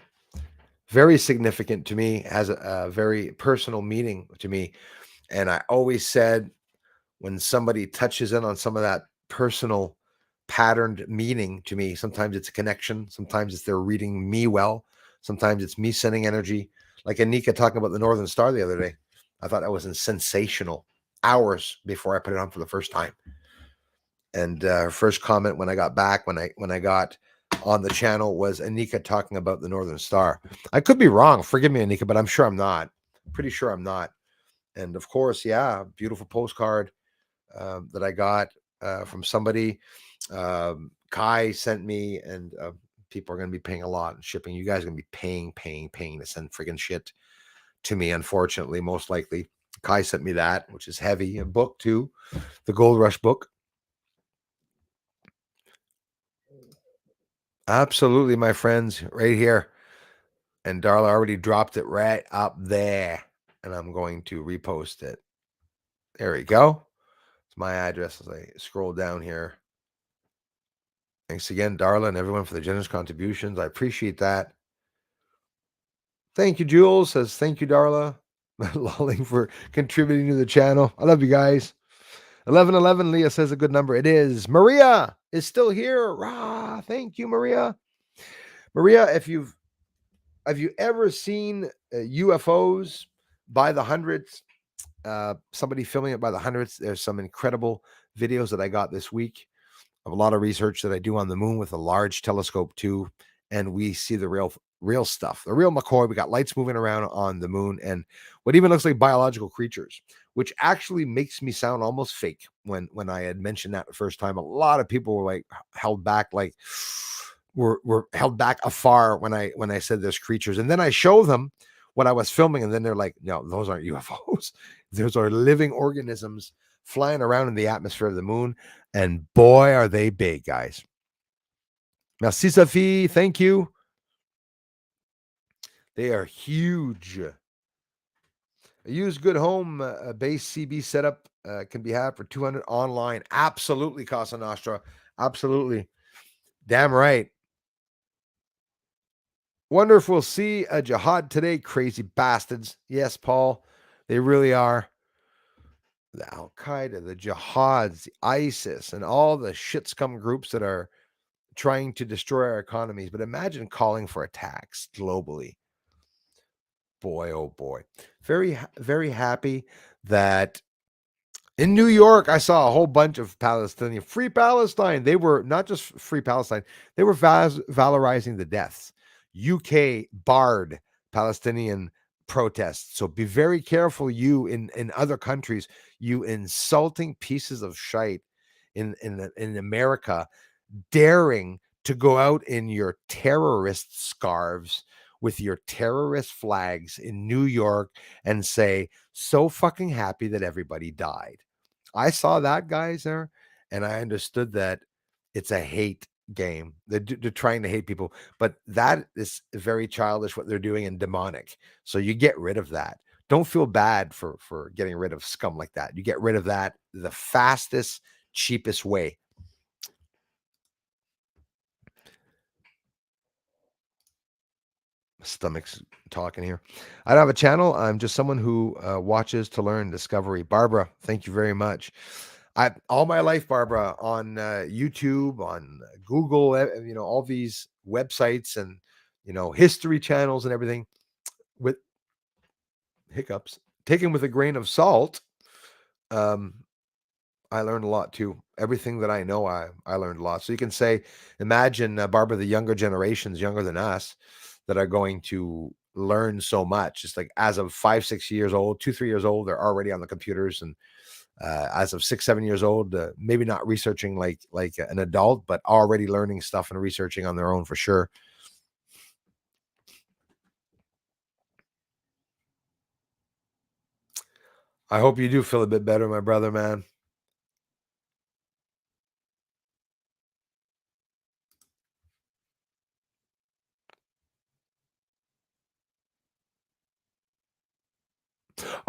Very significant to me, has a very personal meaning to me. And I always said when somebody touches in on some of that personal patterned meaning to me, sometimes it's a connection, sometimes it's they're reading me well, sometimes it's me sending energy. Like Anika talking about the Northern Star the other day. I thought that was sensational hours before I put it on for the first time. And her first comment when I got back, when I got on the channel, was Anika talking about the Northern Star. I could be wrong. Forgive me, Anika, but I'm sure I'm not. Pretty sure I'm not. And of course, yeah, beautiful postcard that I got from somebody. Kai sent me, and people are going to be paying a lot in shipping. You guys are going to be paying to send friggin' shit to me, unfortunately, most likely. Kai sent me that, which is heavy. A book, too, the Gold Rush book. Absolutely, my friends, right here. And Darla already dropped it right up there. And I'm going to repost it. There we go. It's my address as I scroll down here. Thanks again, Darla, and everyone for the generous contributions. I appreciate that. Thank you, Jules. Says thank you, Darla. Lolling for contributing to the channel. I love you guys. 1111, Leah says a good number. It is. Maria is still here. Rah, thank you, Maria. Maria, have you ever seen UFOs by the hundreds? Somebody filming it by the hundreds. There's some incredible videos that I got this week of a lot of research that I do on the moon with a large telescope too, and we see the real stuff, the real McCoy. We got lights moving around on the moon, and what even looks like biological creatures, which actually makes me sound almost fake. When I had mentioned that the first time, a lot of people were like held back, like were held back afar when I said there's creatures, and then I show them what I was filming, and then they're like, no, those aren't UFOs. Those are living organisms flying around in the atmosphere of the moon, and boy, are they big, guys. Merci, Sophie. Thank you. They are huge. A used good home base CB setup can be had for $200 online. Absolutely, Casa Nostra. Absolutely. Damn right. Wonder if we'll see a jihad today, crazy bastards. Yes, Paul, they really are. The Al Qaeda, the jihads, the ISIS, and all the shit scum groups that are trying to destroy our economies. But imagine calling for attacks globally. Boy, oh boy. Very, very happy that in New York, I saw a whole bunch of Palestinian, free Palestine. They were not just free Palestine, they were valorizing the deaths. UK barred Palestinian protests. So be very careful, you in other countries, you insulting pieces of shite in America, daring to go out in your terrorist scarves with your terrorist flags in New York and say, so fucking happy that everybody died. I saw that, guys, there, and I understood that it's a hate game. They're trying to hate people, but that is very childish what they're doing and demonic. So you get rid of that. Don't feel bad for getting rid of scum like that. You get rid of that the fastest, cheapest way. Stomach's talking here. I don't have a channel. I'm just someone who watches to learn discovery. Barbara, thank you very much. I all my life, Barbara, on YouTube, on Google, all these websites and history channels and everything, with hiccups taken with a grain of salt. Um, I learned a lot too. Everything that I know, I learned a lot. So you can say, imagine, Barbara, the younger generations, younger than us, that are going to learn so much. It's like as of 5, 6 years old, 2, 3 years old, they're already on the computers, and as of 6, 7 years old, maybe not researching like an adult, but already learning stuff and researching on their own for sure. I hope you do feel a bit better, my brother, man.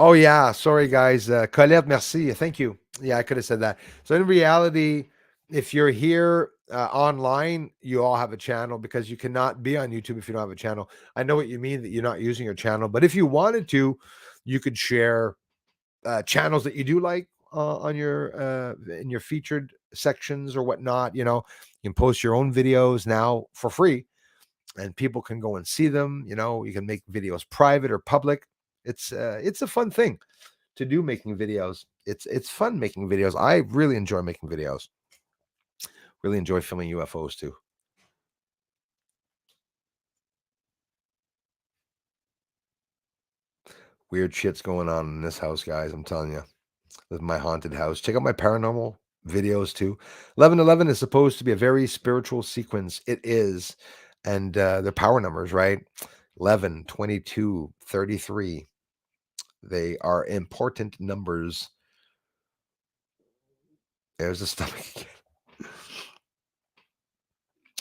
Oh yeah, sorry guys. Colette, merci. Thank you. Yeah, I could have said that. So in reality, if you're here online, you all have a channel because you cannot be on YouTube if you don't have a channel. I know what you mean that you're not using your channel, but if you wanted to, you could share channels that you do like on your in your featured sections or whatnot. You can post your own videos now for free, and people can go and see them. You can make videos private or public. It's a fun thing to do, making videos. It's fun making videos. I really enjoy making videos. Really enjoy filming UFOs too. Weird shit's going on in this house, guys. I'm telling you, with my haunted house. Check out my paranormal videos too. 1111 is supposed to be a very spiritual sequence. It is, and the power numbers, right? 11, 22, 33. They are important numbers. There's the stomach again.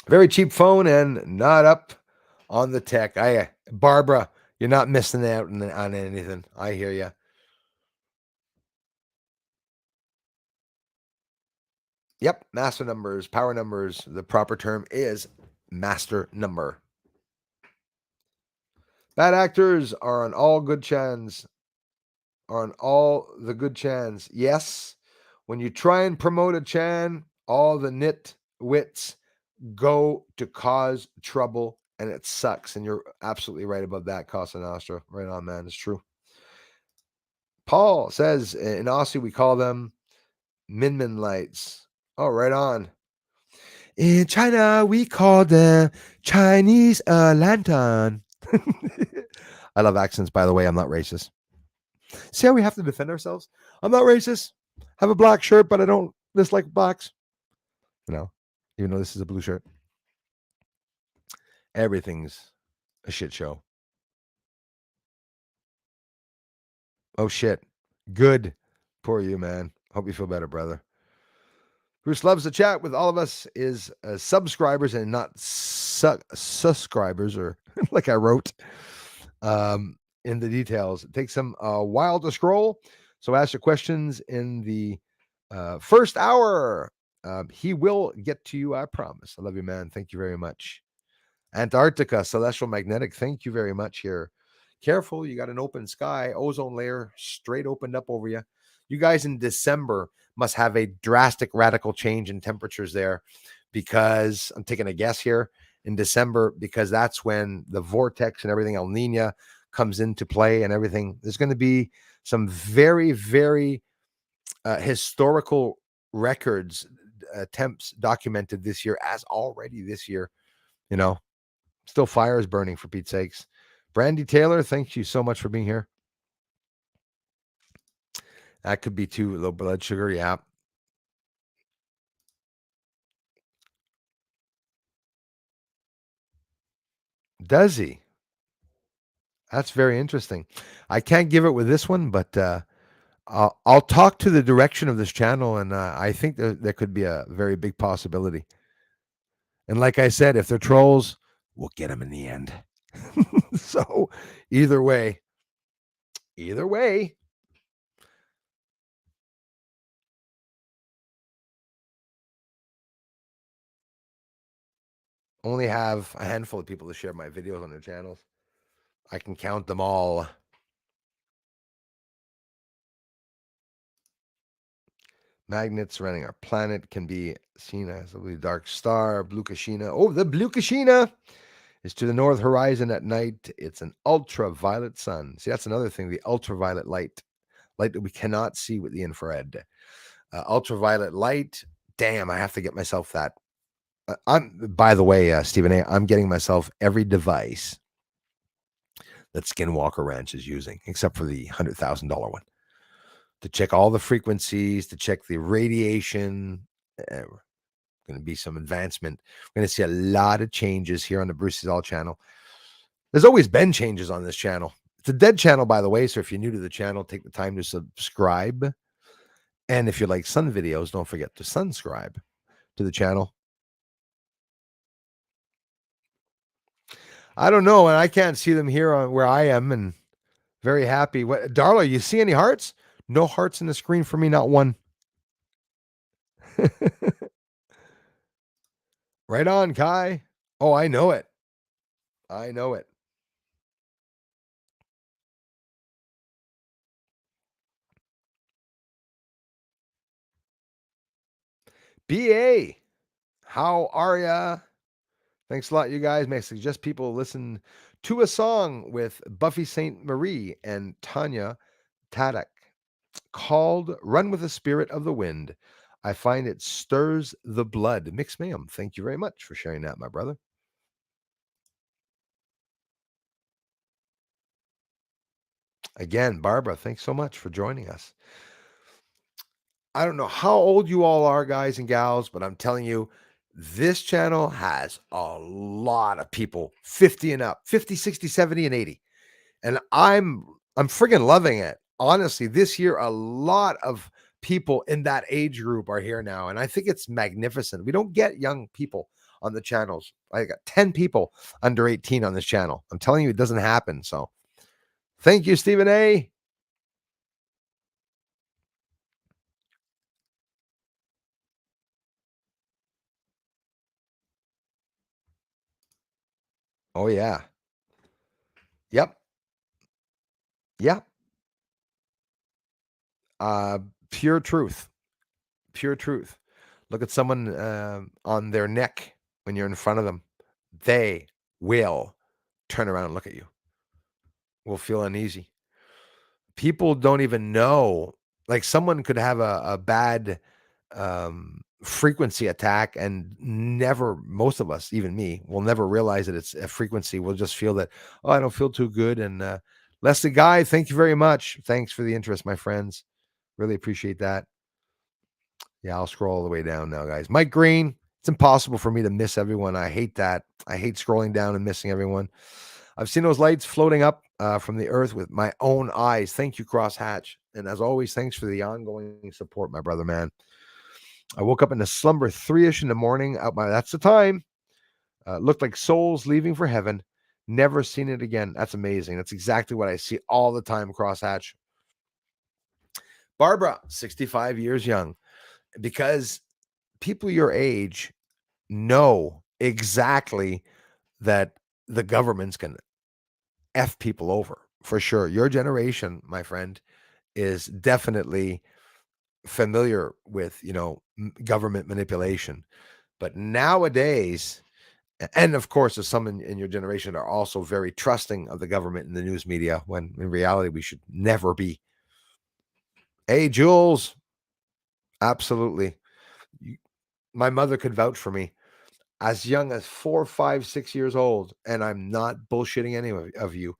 Very cheap phone and not up on the tech. Barbara, you're not missing out on anything. I hear you. Yep, master numbers, power numbers. The proper term is master number. Bad actors are on all good chans. Are on all the good chans. Yes, when you try and promote a chan, all the nitwits go to cause trouble, and it sucks. And you're absolutely right about that, Casa Nostra. Right on, man. It's true. Paul says in Aussie we call them Min Min lights. Oh, right on. In China we call them Chinese lantern. I love accents, by the way. I'm not racist. See how we have to defend ourselves? I'm not racist. Have a black shirt, but I don't dislike blacks. Even though this is a blue shirt. Everything's a shit show. Oh shit. Good. Poor you, man. Hope you feel better, brother. Bruce loves to chat with all of us, is subscribers and not subscribers, or like I wrote in the details. It takes him a while to scroll. So ask your questions in the first hour. He will get to you, I promise. I love you, man. Thank you very much. Antarctica, celestial magnetic. Thank you very much here. Careful, you got an open sky, ozone layer straight opened up over you. You guys in December must have a drastic, radical change in temperatures there, because I'm taking a guess here in December, because that's when the vortex and everything, El Nino, comes into play and everything. There's going to be some very, very historical records, temps documented this year, as already this year, you know. Still fires burning, for Pete's sakes. Brandy Taylor, thank you so much for being here. That could be too low blood sugar. Yeah. Does he? That's very interesting. I can't give it with this one, but I'll talk to the direction of this channel, and I think there could be a very big possibility. And like I said, if they're trolls, we'll get them in the end. So either way, only have a handful of people to share my videos on their channels. I can count them all. Magnets surrounding our planet can be seen as a really dark star, Blue Kashina. Oh, the Blue Kashina is to the north horizon at night. It's an ultraviolet sun. See, that's another thing, the ultraviolet light that we cannot see with the infrared. ultraviolet light. Damn, I have to get myself that. By the way, Stephen A, I'm getting myself every device that Skinwalker Ranch is using, except for the $100,000 one, to check all the frequencies, to check the radiation. Going to be some advancement. We're going to see a lot of changes here on the Bruce All channel. There's always been changes on this channel. It's a dead channel, by the way. So if you're new to the channel, take the time to subscribe. And if you like sun videos, don't forget to subscribe to the channel. I don't know, and I can't see them here on where I am, and very happy. What, Darla, you see any hearts? No hearts in the screen for me, not one. Right on, Kai. Oh, I know it. I know it. BA, how are ya? Thanks a lot, you guys. May I suggest people listen to a song with Buffy St. Marie and Tanya Tadek called Run with the Spirit of the Wind. I find it stirs the blood. Mix Mayhem, thank you very much for sharing that, my brother. Again, Barbara, thanks so much for joining us. I don't know how old you all are, guys and gals, but I'm telling you, this channel has a lot of people 50 and up, 50, 60, 70, and 80. And I'm friggin' loving it. Honestly, this year, a lot of people in that age group are here now. And I think it's magnificent. We don't get young people on the channels. I got 10 people under 18 on this channel. I'm telling you, it doesn't happen. So thank you, Stephen A. Oh, yeah. Yep. Yep. Uh, pure truth. Pure truth. Look at someone on their neck when you're in front of them. They will turn around and look at you. Will feel uneasy. People don't even know. Like someone could have a bad frequency attack and never, most of us, even me, will never realize that it's a frequency. We'll just feel that, oh, I don't feel too good. And Leslie Guy, thank you very much. Thanks for the interest, my friends. Really appreciate that. Yeah, I'll scroll all the way down now, guys. Mike Green, it's impossible for me to miss everyone. I hate that. I hate scrolling down and missing everyone. I've seen those lights floating up from the earth with my own eyes. Thank you, Crosshatch. And as always, thanks for the ongoing support, my brother, man. I woke up in a slumber 3-ish in the morning. That's the time. Looked like souls leaving for heaven. Never seen it again. That's amazing. That's exactly what I see all the time, Crosshatch. Barbara, 65 years young. Because people your age know exactly that the government's going to F people over for sure. Your generation, my friend, is definitely familiar with, government manipulation. But nowadays, and of course, as some in your generation are also very trusting of the government and the news media, when in reality, we should never be. Hey, Jules, absolutely. My mother could vouch for me. As young as 4, 5, 6 years old, and I'm not bullshitting any of you,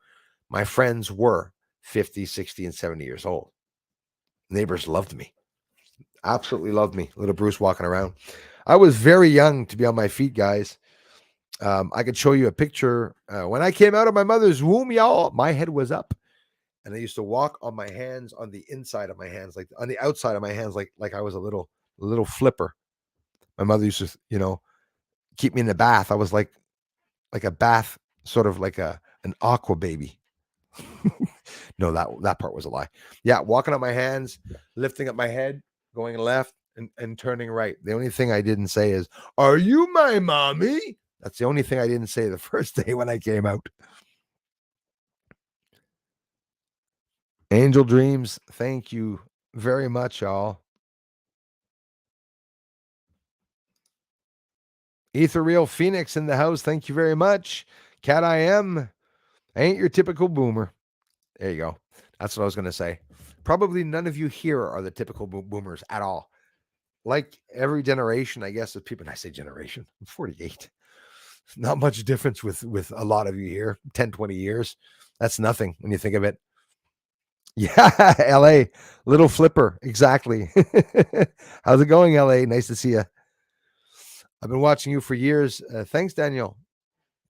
my friends were 50, 60, and 70 years old. Neighbors loved me. Absolutely loved me. Little Bruce walking around. I was very young to be on my feet, guys. I could show you a picture. When I came out of my mother's womb, y'all, my head was up. And I used to walk on my hands, on the inside of my hands, like on the outside of my hands, like I was a little flipper. My mother used to, keep me in the bath. I was like a bath, sort of like an aqua baby. No, that part was a lie. Yeah, walking on my hands, lifting up my head, going left and turning right. The only thing I didn't say is, "Are you my mommy?" That's the only thing I didn't say the first day when I came out. Angel Dreams, thank you very much, y'all. Ethereal Phoenix in the house, thank you very much. Cat I am, ain't your typical boomer. There you go. That's what I was going to say. Probably none of you here are the typical boomers at all. like every generation, I guess, of people, and I say generation, I'm 48. Not much difference with a lot of you here, 10, 20 years. That's nothing when you think of it. Yeah, LA, little flipper. Exactly. How's it going, LA? Nice to see you. I've been watching you for years. Thanks, Daniel.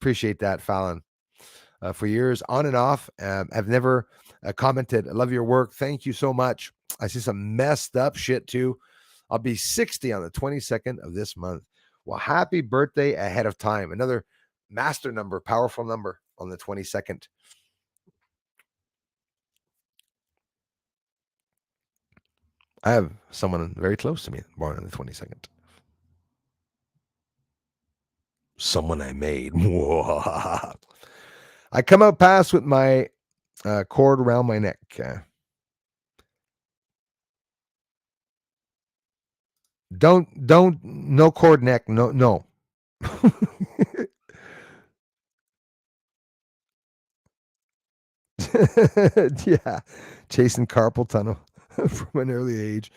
Appreciate that, Fallon. For years, on and off. I've never commented. I love your work. Thank you so much. I see some messed up shit too. I'll be 60 on the 22nd of this month. Well, happy birthday ahead of time. Another master number, powerful number on the 22nd. I have someone very close to me born on the 22nd. Someone I made. I come out past with my cord around my neck. Don't, no cord neck. No. Yeah, chasing carpal tunnel from an early age.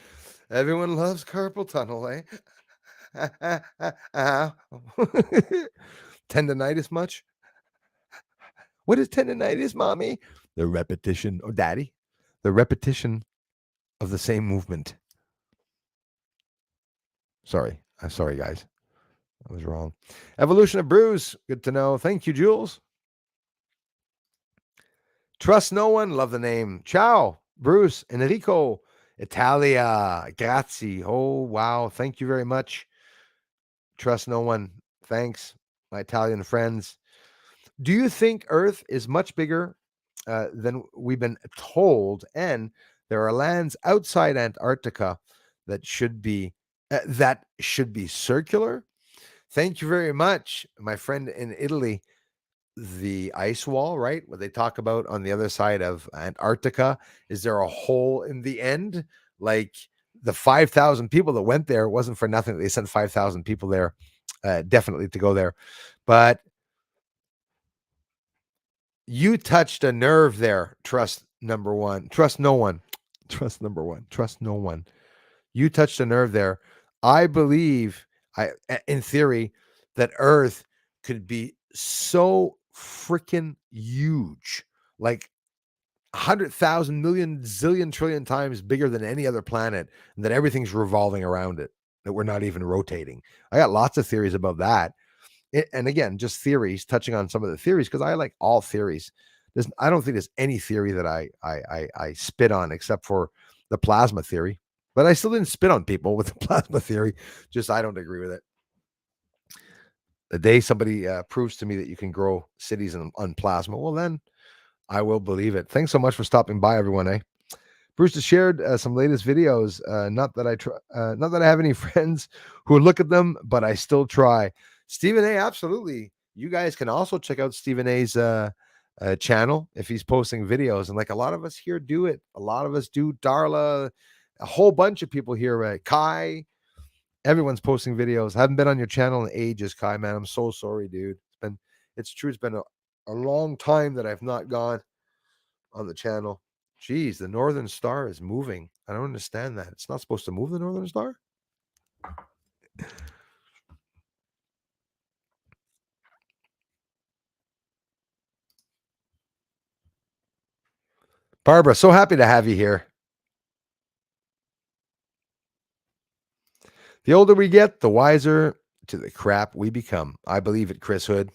Everyone loves carpal tunnel, eh? Tendonitis much? What is tendonitis, mommy? The repetition, or daddy, the repetition of the same movement. Sorry, sorry, guys, I was wrong. Evolution of Bruce, good to know. Thank you, Jules. Trust no one. Love the name. Ciao, Bruce, Enrico, Italia, grazie. Oh, wow. Thank you very much. Trust no one. Thanks, my Italian friends. Do you think Earth is much bigger than we've been told? And there are lands outside Antarctica that should be circular. Thank you very much, my friend in Italy. The ice wall, right? What they talk about on the other side of Antarctica. Is there a hole in the end? Like the 5,000 people that went there wasn't for nothing. They sent 5,000 people there, definitely to go there. But you touched a nerve there. Trust number one. Trust no one. Trust number one. Trust no one. You touched a nerve there. I believe, in theory, that Earth could be so freaking huge, like 100,000 million zillion trillion times bigger than any other planet, and that everything's revolving around it, that we're not even rotating. I got lots of theories about that. And again, just theories, touching on some of the theories, because I like all theories. I don't think there's any theory that I spit on except for the plasma theory. But I still didn't spit on people with the plasma theory. Just I don't agree with it. The day somebody proves to me that you can grow cities on plasma, well, then I will believe it. Thanks so much for stopping by, everyone. Bruce has shared some latest videos. Not that I have any friends who look at them, but I still try. Stephen A, absolutely. You guys can also check out Stephen A's channel if he's posting videos. And like a lot of us here do it. A lot of us do. Darla, a whole bunch of people here. Kai, everyone's posting videos. I haven't been on your channel in ages, Kai, man. I'm so sorry, dude. It's true. It's been a long time that I've not gone on the channel. Geez, the Northern Star is moving. I don't understand that. It's not supposed to move, the Northern Star? Barbara, so happy to have you here. The older we get, the wiser to the crap we become. I believe it, Chris Hood.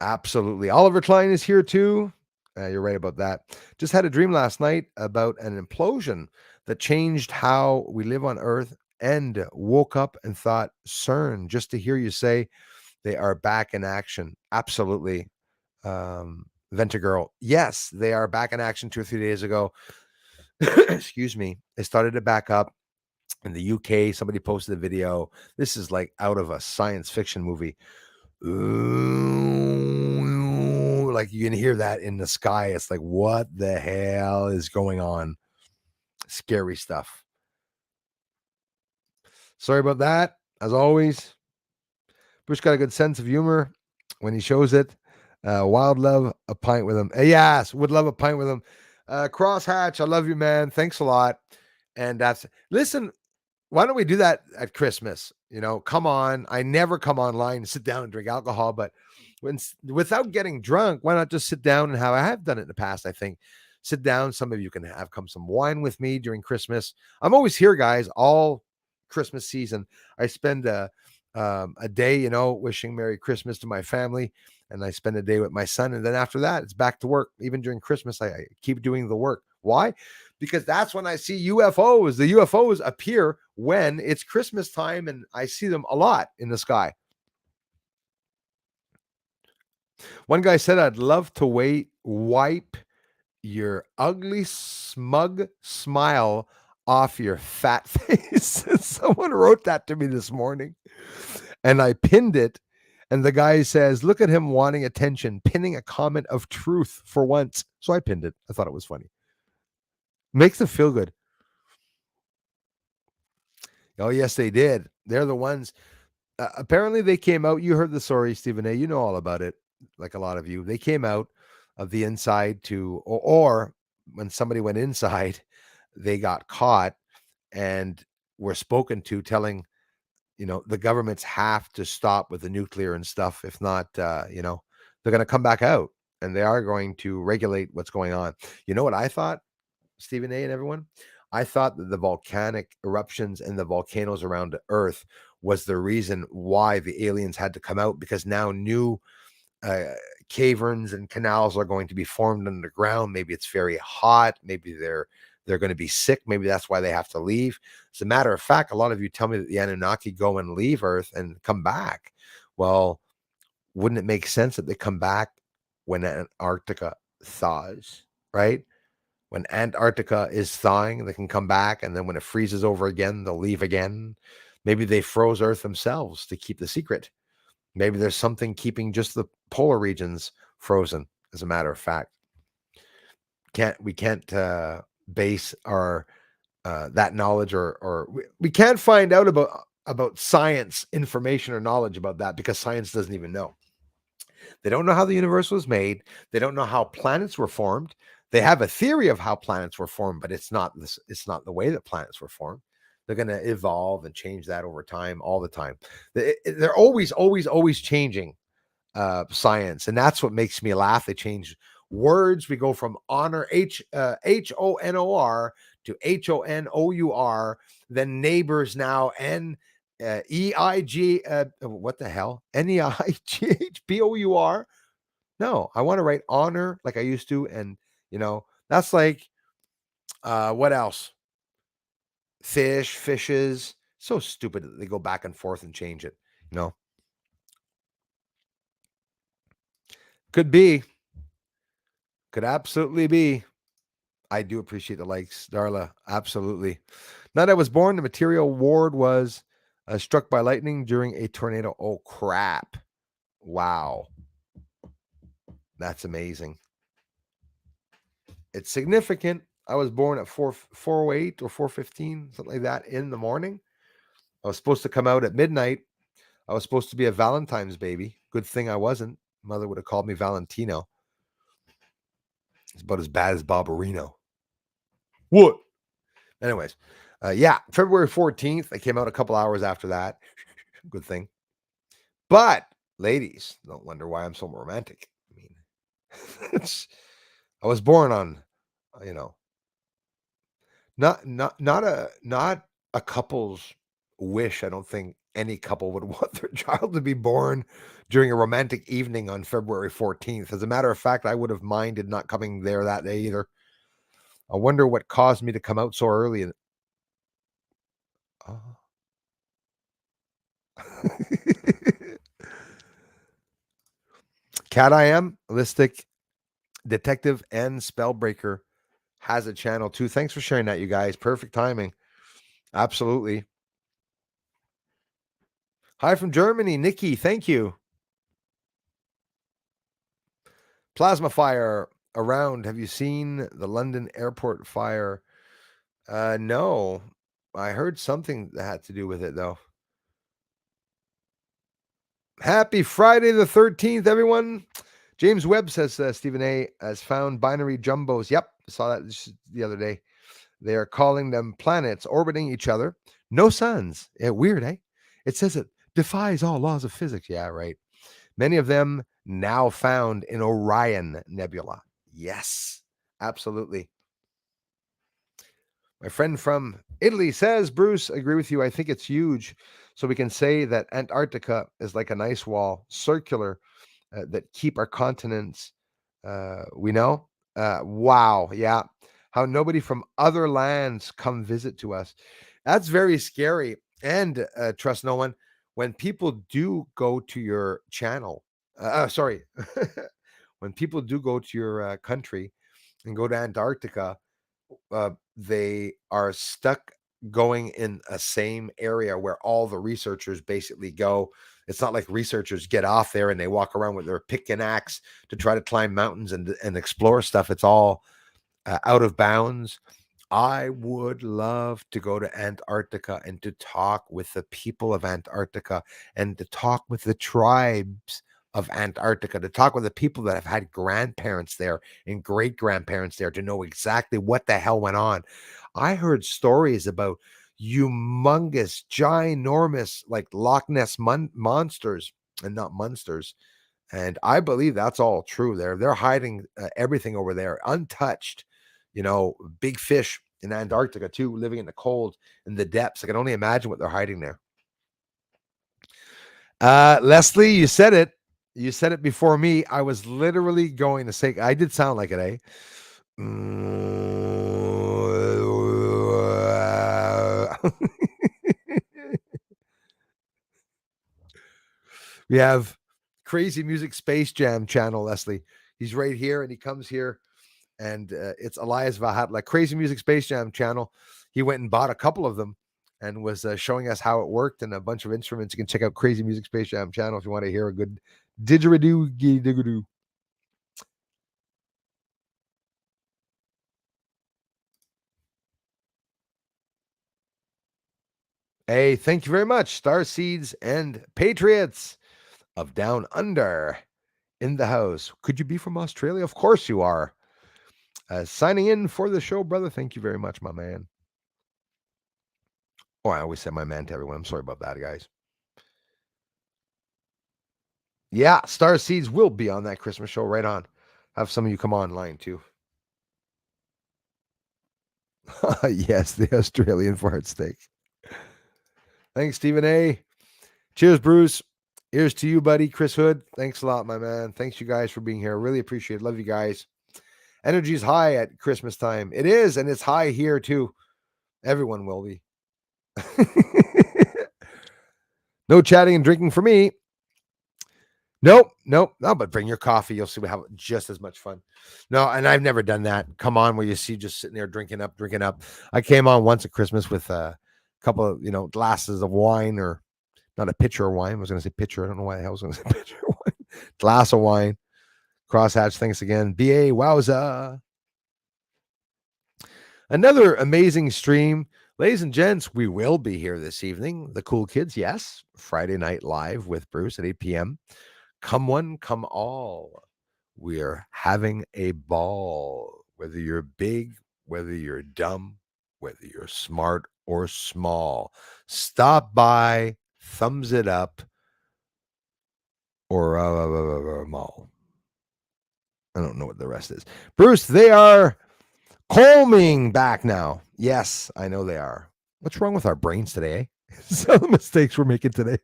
Absolutely. Oliver Klein is here too. You're right about that. Just had a dream last night about an implosion that changed how we live on Earth, and woke up and thought, CERN, just to hear you say they are back in action. Absolutely. Venta Girl. Yes, they are back in action 2 or 3 days ago. Excuse me. They started to back up in the UK. Somebody posted a video. This is like out of a science fiction movie. Ooh, like you can hear that in the sky. It's like, what the hell is going on? Scary stuff. Sorry about that. As always, Bruce got a good sense of humor when he shows it. Wild love a pint with him. Yes, would love a pint with him. Crosshatch, I love you, man. Thanks a lot. And listen, Why don't we do that at Christmas? Come on. I never come online and sit down and drink alcohol, but without getting drunk, why not just sit down and I have done it in the past, I think. Sit down. Some of you can have come some wine with me during Christmas. I'm always here, guys, all Christmas season. I spend a day, wishing Merry Christmas to my family, and I spend a day with my son. And then after that, it's back to work. Even during Christmas, I keep doing the work. Why? Because that's when I see UFOs. The UFOs appear when it's Christmas time, and I see them a lot in the sky. One guy said, I'd love to wipe your ugly, smug smile off your fat face. Someone wrote that to me this morning, and I pinned it. And the guy says, look at him wanting attention, pinning a comment of truth for once. So I pinned it. I thought it was funny. Makes them feel good. Oh, yes, they did. They're the ones. Apparently, they came out. You heard the story, Stephen A. You know all about it, like a lot of you. They came out of the inside or when somebody went inside, they got caught and were spoken to, telling, the governments have to stop with the nuclear and stuff. If not, they're going to come back out and they are going to regulate what's going on. You know what I thought, Stephen A. and everyone? I thought that the volcanic eruptions and the volcanoes around the Earth was the reason why the aliens had to come out, because now new caverns and canals are going to be formed underground. Maybe it's very hot. Maybe they're going to be sick. Maybe that's why they have to leave. As a matter of fact, a lot of you tell me that the Anunnaki go and leave Earth and come back. Well, wouldn't it make sense that they come back when Antarctica thaws, right? When Antarctica is thawing, they can come back. And then when it freezes over again, they'll leave again. Maybe they froze Earth themselves to keep the secret. Maybe there's something keeping just the polar regions frozen, as a matter of fact. We can't base our that knowledge or we can't find out about science information or knowledge about that, because science doesn't even know. They don't know how the universe was made. They don't know how planets were formed. They have a theory of how planets were formed, but it's not the way that planets were formed. They're going to evolve and change that over time, all the time. They're always changing science, and that's what makes me laugh. They change words. We go from honor, HONOR to HONOUR, then neighbors now, EIG, what the hell? NEIGHBOUR. No, I want to write honor like I used to, and that's like what else? Fishes. So stupid that they go back and forth and change it. Could be. Could absolutely be. I do appreciate the likes, Darla. Absolutely. Night I was born, the material ward was struck by lightning during a tornado. Oh, crap. Wow. That's amazing. It's significant. I was born at 4:08 or 4:15, something like that, in the morning. I was supposed to come out at midnight. I was supposed to be a Valentine's baby. Good thing I wasn't. Mother would have called me Valentino. It's about as bad as Barbarino. What? Anyways, February 14th. I came out a couple hours after that. Good thing. But ladies, don't wonder why I'm so romantic. I mean, I was born on, not a couple's wish. I don't think any couple would want their child to be born during a romantic evening on February 14th. As a matter of fact, I would have minded not coming there that day either. I wonder what caused me to come out so early. Cat I Am, Listic, Detective, and Spellbreaker has a channel too. Thanks for sharing that, you guys. Perfect timing. Absolutely. Hi from Germany, Nikki. Thank you. Plasma fire around. Have you seen the London airport fire? No. I heard something that had to do with it, though. Happy Friday the 13th, everyone. James Webb says Stephen A. has found binary jumbos. Yep, saw that the other day. They are calling them planets orbiting each other No suns. Weird, eh? It says it defies all laws of physics. Yeah, right. Many of them now found in Orion Nebula. Yes, absolutely. My friend from Italy says, Bruce, I agree with you. I think it's huge. So we can say that Antarctica is like an ice wall, circular, that keep our continents. We know. Wow. Yeah. How nobody from other lands come visit to us. That's very scary. And trust no one. When people do go to your channel, sorry, when people do go to your country and go to Antarctica, they are stuck going in a same area where all the researchers basically go. It's not like researchers get off there and they walk around with their pick and axe to try to climb mountains and explore stuff. It's all out of bounds. I would love to go to Antarctica and to talk with the people of Antarctica and to talk with the tribes of Antarctica, to talk with the people that have had grandparents there and great grandparents there to know exactly what the hell went on. I heard stories about humongous, ginormous, like Loch Ness monsters and not monsters. And I believe that's all true. They're hiding everything over there untouched. Big fish in Antarctica too, living in the cold in the depths. I can only imagine what they're hiding there. Leslie, you said it. You said it before me. I was literally going to say, I did sound like it, eh? We have Crazy Music Space Jam channel, Leslie. He's right here and he comes here and it's Elias Vahatla, Crazy Music Space Jam channel. He went and bought a couple of them and was showing us how it worked and a bunch of instruments. You can check out Crazy Music Space Jam channel if you want to hear a good didgeridoo diggadoo. Hey, thank you very much, Star Seeds and Patriots of Down Under in the house. Could you be from Australia? Of course you are. Signing in for the show, brother. Thank you very much, my man. Oh, I always say my man to everyone. I'm sorry about that, guys. Yeah, Star Seeds will be on that Christmas show. Right on. Have some of you come online too. Yes, the Australian fart steak. Thanks, Stephen A. Cheers, Bruce. Here's to you, buddy. Chris Hood. Thanks a lot, my man. Thanks, you guys, for being here. Really appreciate it. Love you guys. Energy's high at Christmas time. It is, and it's high here too. Everyone will be. No chatting and drinking for me. Nope, nope. No, but bring your coffee. You'll see we have just as much fun. No, and I've never done that. Come on, where you see just sitting there drinking up, drinking up. I came on once at Christmas with a couple of glasses of wine, or not a pitcher of wine. I was going to say pitcher. I don't know why the hell I was going to say pitcher of wine. Glass of wine. Crosshatch. Thanks again. BA. Wowza. Another amazing stream. Ladies and gents, we will be here this evening. The Cool Kids, yes. Friday night live with Bruce at 8 p.m. Come one, come all. We're having a ball. Whether you're big, whether you're dumb, whether you're smart or small, stop by, thumbs it up, or mall. I don't know what the rest is. Bruce, they are calming back now. Yes, I know they are. What's wrong with our brains today? Eh? Some of the mistakes we're making today.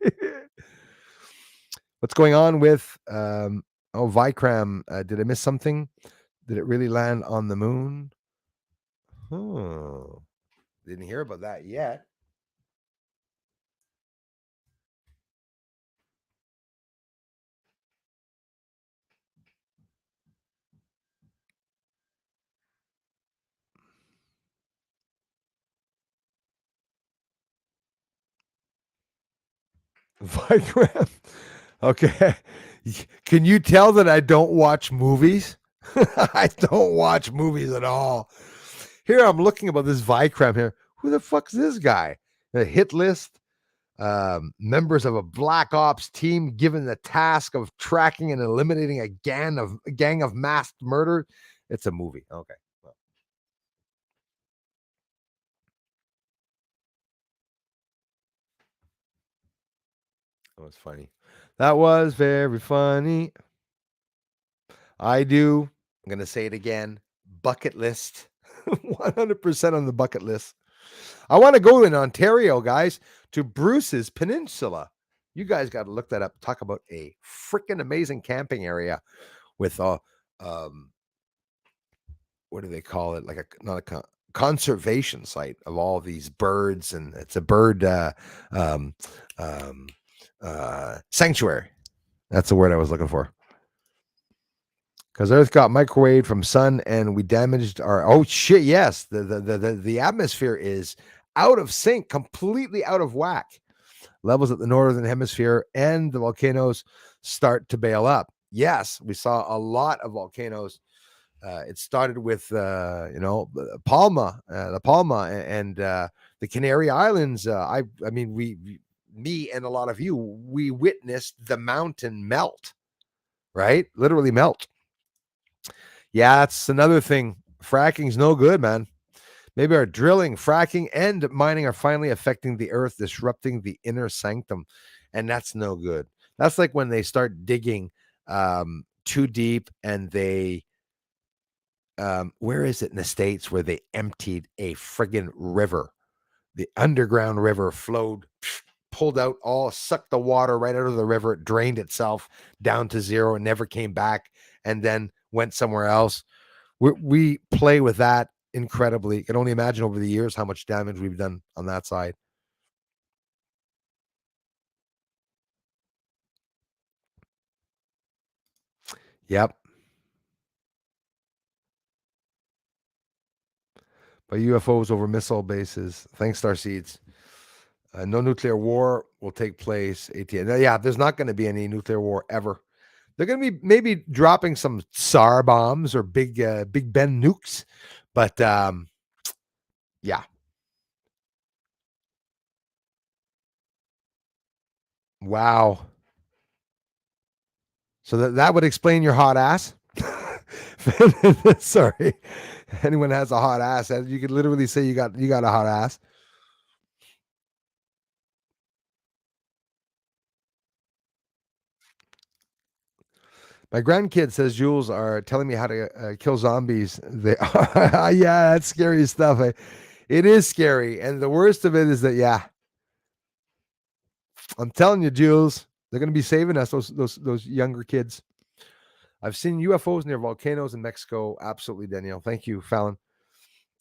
What's going on with Vikram? Did I miss something? Did it really land on the moon? Oh, didn't hear about that yet. Vikram. Okay. Can you tell that I don't watch movies? I don't watch movies at all. Here I'm looking about this Vikram here. Who the fuck's this guy? The hit list. Members of a black ops team given the task of tracking and eliminating a gang of masked murder. It's a movie. Okay. Well, That was funny. That was very funny. I do. I'm going to say it again. Bucket list. 100% on the bucket list. I want to go in Ontario, guys, to Bruce's Peninsula. You guys got to look that up. Talk about a freaking amazing camping area with um, what do they call it? Like a not a conservation site of all these birds, and it's a bird um, um, sanctuary. That's the word I was looking for. Because Earth got microwaved from sun, and we damaged our. Oh shit! Yes, the atmosphere is out of sync, completely out of whack. Levels at the northern hemisphere, and the volcanoes start to bail up. Yes, we saw a lot of volcanoes. It started with Palma, the Palma, and the Canary Islands. I mean, me, and a lot of you, we witnessed the mountain melt, right? Literally melt. Yeah, that's another thing. Fracking's no good, man. Maybe our drilling, fracking, and mining are finally affecting the earth, disrupting the inner sanctum. And that's no good. That's like when they start digging too deep and they, where is it in the States where they emptied a friggin' river? The underground river flowed, pulled out all, sucked the water right out of the river. It drained itself down to zero and never came back and then went somewhere else. We play with that incredibly. You can only imagine over the years how much damage we've done on that side. Yep. But UFOs over missile bases. Thanks, Starseeds. No nuclear war will take place. ATN. Yeah, there's not going to be any nuclear war ever. They're going to be maybe dropping some SAR bombs or Big Ben nukes, but yeah. Wow. So that would explain your hot ass. Sorry, anyone has a hot ass, you could literally say you got a hot ass. My grandkid says Jules are telling me how to kill zombies. They are, yeah, that's scary stuff. It is scary, and the worst of it is that I'm telling you, Jules, they're going to be saving us. Those younger kids. I've seen UFOs near volcanoes in Mexico. Absolutely, Danielle. Thank you, Fallon.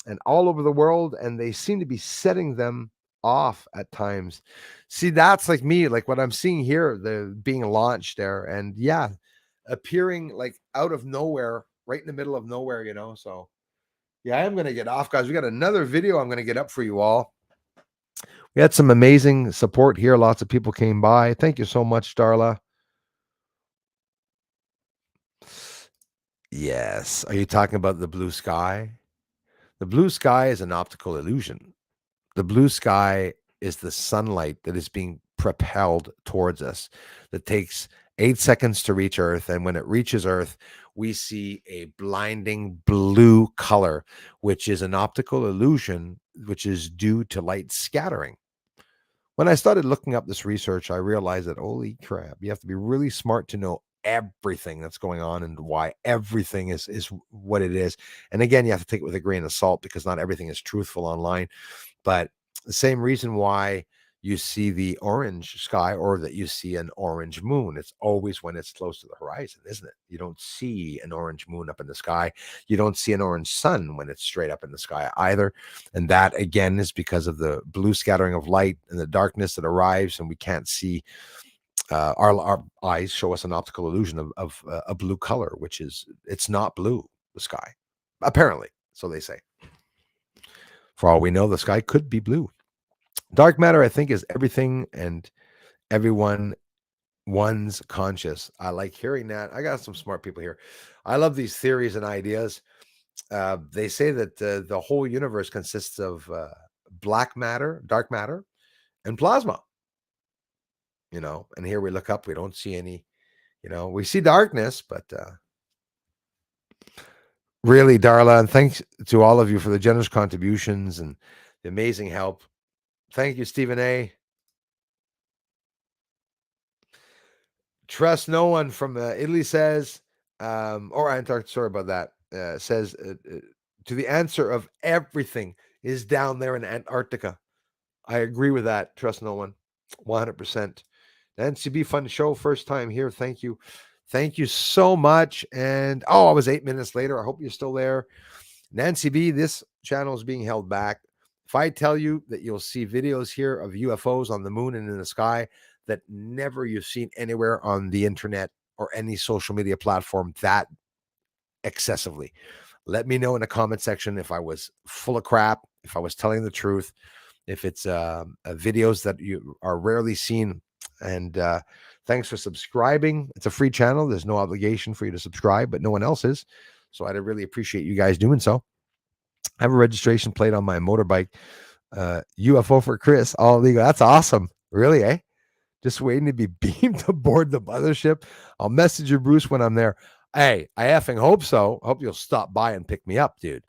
And all over the world, and they seem to be setting them off at times. See, that's like me, like what I'm seeing here, the being launched there, and yeah, appearing like out of nowhere, right in the middle of nowhere. So yeah, I am gonna get off, guys. We got another video I'm gonna get up for you all. We had some amazing support here. Lots of people came by. Thank you so much, Darla. Yes. Are you talking about the blue sky? The blue sky is an optical illusion. The blue sky is the sunlight that is being propelled towards us that takes 8 seconds to reach Earth. And when it reaches Earth, we see a blinding blue color, which is an optical illusion, which is due to light scattering. When I started looking up this research, I realized that, holy crap, you have to be really smart to know everything that's going on and why everything is what it is. And again, you have to take it with a grain of salt because not everything is truthful online. But the same reason why you see the orange sky or that you see an orange moon, it's always when it's close to the horizon, isn't it? You don't see an orange moon up in the sky. You don't see an orange sun when it's straight up in the sky either. And that again is because of the blue scattering of light and the darkness that arrives, and we can't see. Our eyes show us an optical illusion of a blue color, which is it's not blue, the sky, apparently. So they say. For all we know, the sky could be blue. Dark matter, I think, is everything and everyone one's conscious. I like hearing that. I got some smart people here. I love these theories and ideas. They say that the whole universe consists of black matter, dark matter, and plasma. And here we look up, we don't see any. We see darkness, but really, Darla, and thanks to all of you for the generous contributions and the amazing help. Thank you, Stephen A. Trust no one from Italy says, or Antarctica, sorry about that, says to the answer of everything is down there in Antarctica. I agree with that. Trust no one. 100%. NCB fun show. First time here. Thank you. Thank you so much. And I was 8 minutes later. I hope you're still there. Nancy B, this channel is being held back. If I tell you that you'll see videos here of UFOs on the moon and in the sky that never you've seen anywhere on the internet or any social media platform that excessively, let me know in the comment section if I was full of crap, if I was telling the truth, if it's videos that you are rarely seen. And thanks for subscribing. It's a free channel. There's no obligation for you to subscribe, but no one else is. So I'd really appreciate you guys doing so. I have a registration plate on my motorbike. UFO for Chris, all legal. That's awesome. Really, eh? Just waiting to be beamed aboard the mothership. I'll message you, Bruce, when I'm there. Hey, I effing hope so. I hope you'll stop by and pick me up, dude.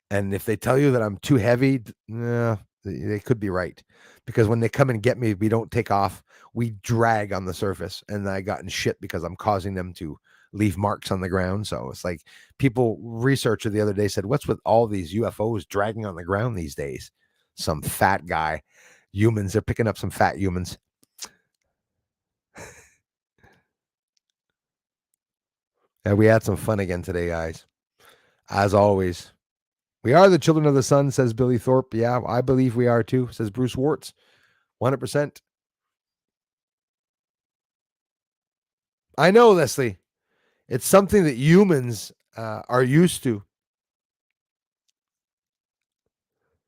And if they tell you that I'm too heavy, they could be right. Because when they come and get me, we don't take off. We drag on the surface. And I got in shit because I'm causing them to leave marks on the ground. So it's like researcher the other day said, what's with all these UFOs dragging on the ground these days? Some fat guy. Humans, they're picking up some fat humans. And we had some fun again today, guys. As always. We are the children of the sun, says Billy Thorpe. Yeah, I believe we are too, says Bruce Warts. 100%. I know, Leslie. It's something that humans are used to.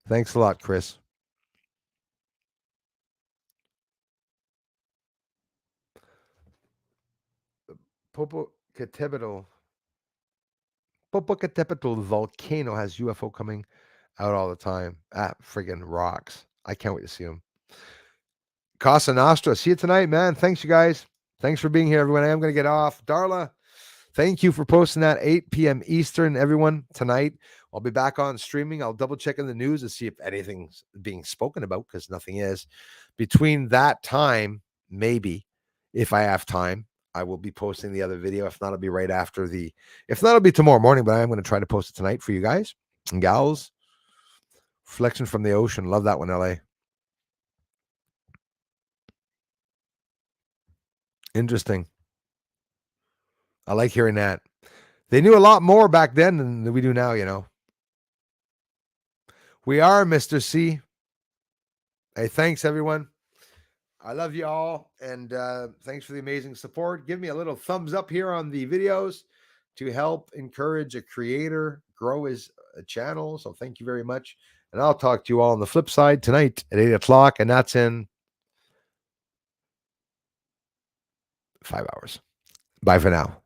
Thanks a lot, Chris. Popocatépetl volcano has UFO coming out all the time. Friggin' rocks. I can't wait to see them. Casa Nostra. See you tonight, man. Thanks, you guys. Thanks for being here, everyone. I am going to get off. Darla, thank you for posting that 8 p.m. Eastern, everyone, tonight. I'll be back on streaming. I'll double check in the news to see if anything's being spoken about, because nothing is. Between that time, maybe, if I have time, I will be posting the other video. If not, it'll be right after if not, it'll be tomorrow morning, but I'm going to try to post it tonight for you guys and gals. Reflection from the ocean. Love that one, LA. Interesting. I like hearing that. They knew a lot more back then than we do now, you know. We are Mr. C. Hey, thanks, everyone. I love you all, and thanks for the amazing support. Give me a little thumbs up here on the videos to help encourage a creator grow his channel. So thank you very much. And I'll talk to you all on the flip side tonight at 8 o'clock, and that's in 5 hours. Bye for now.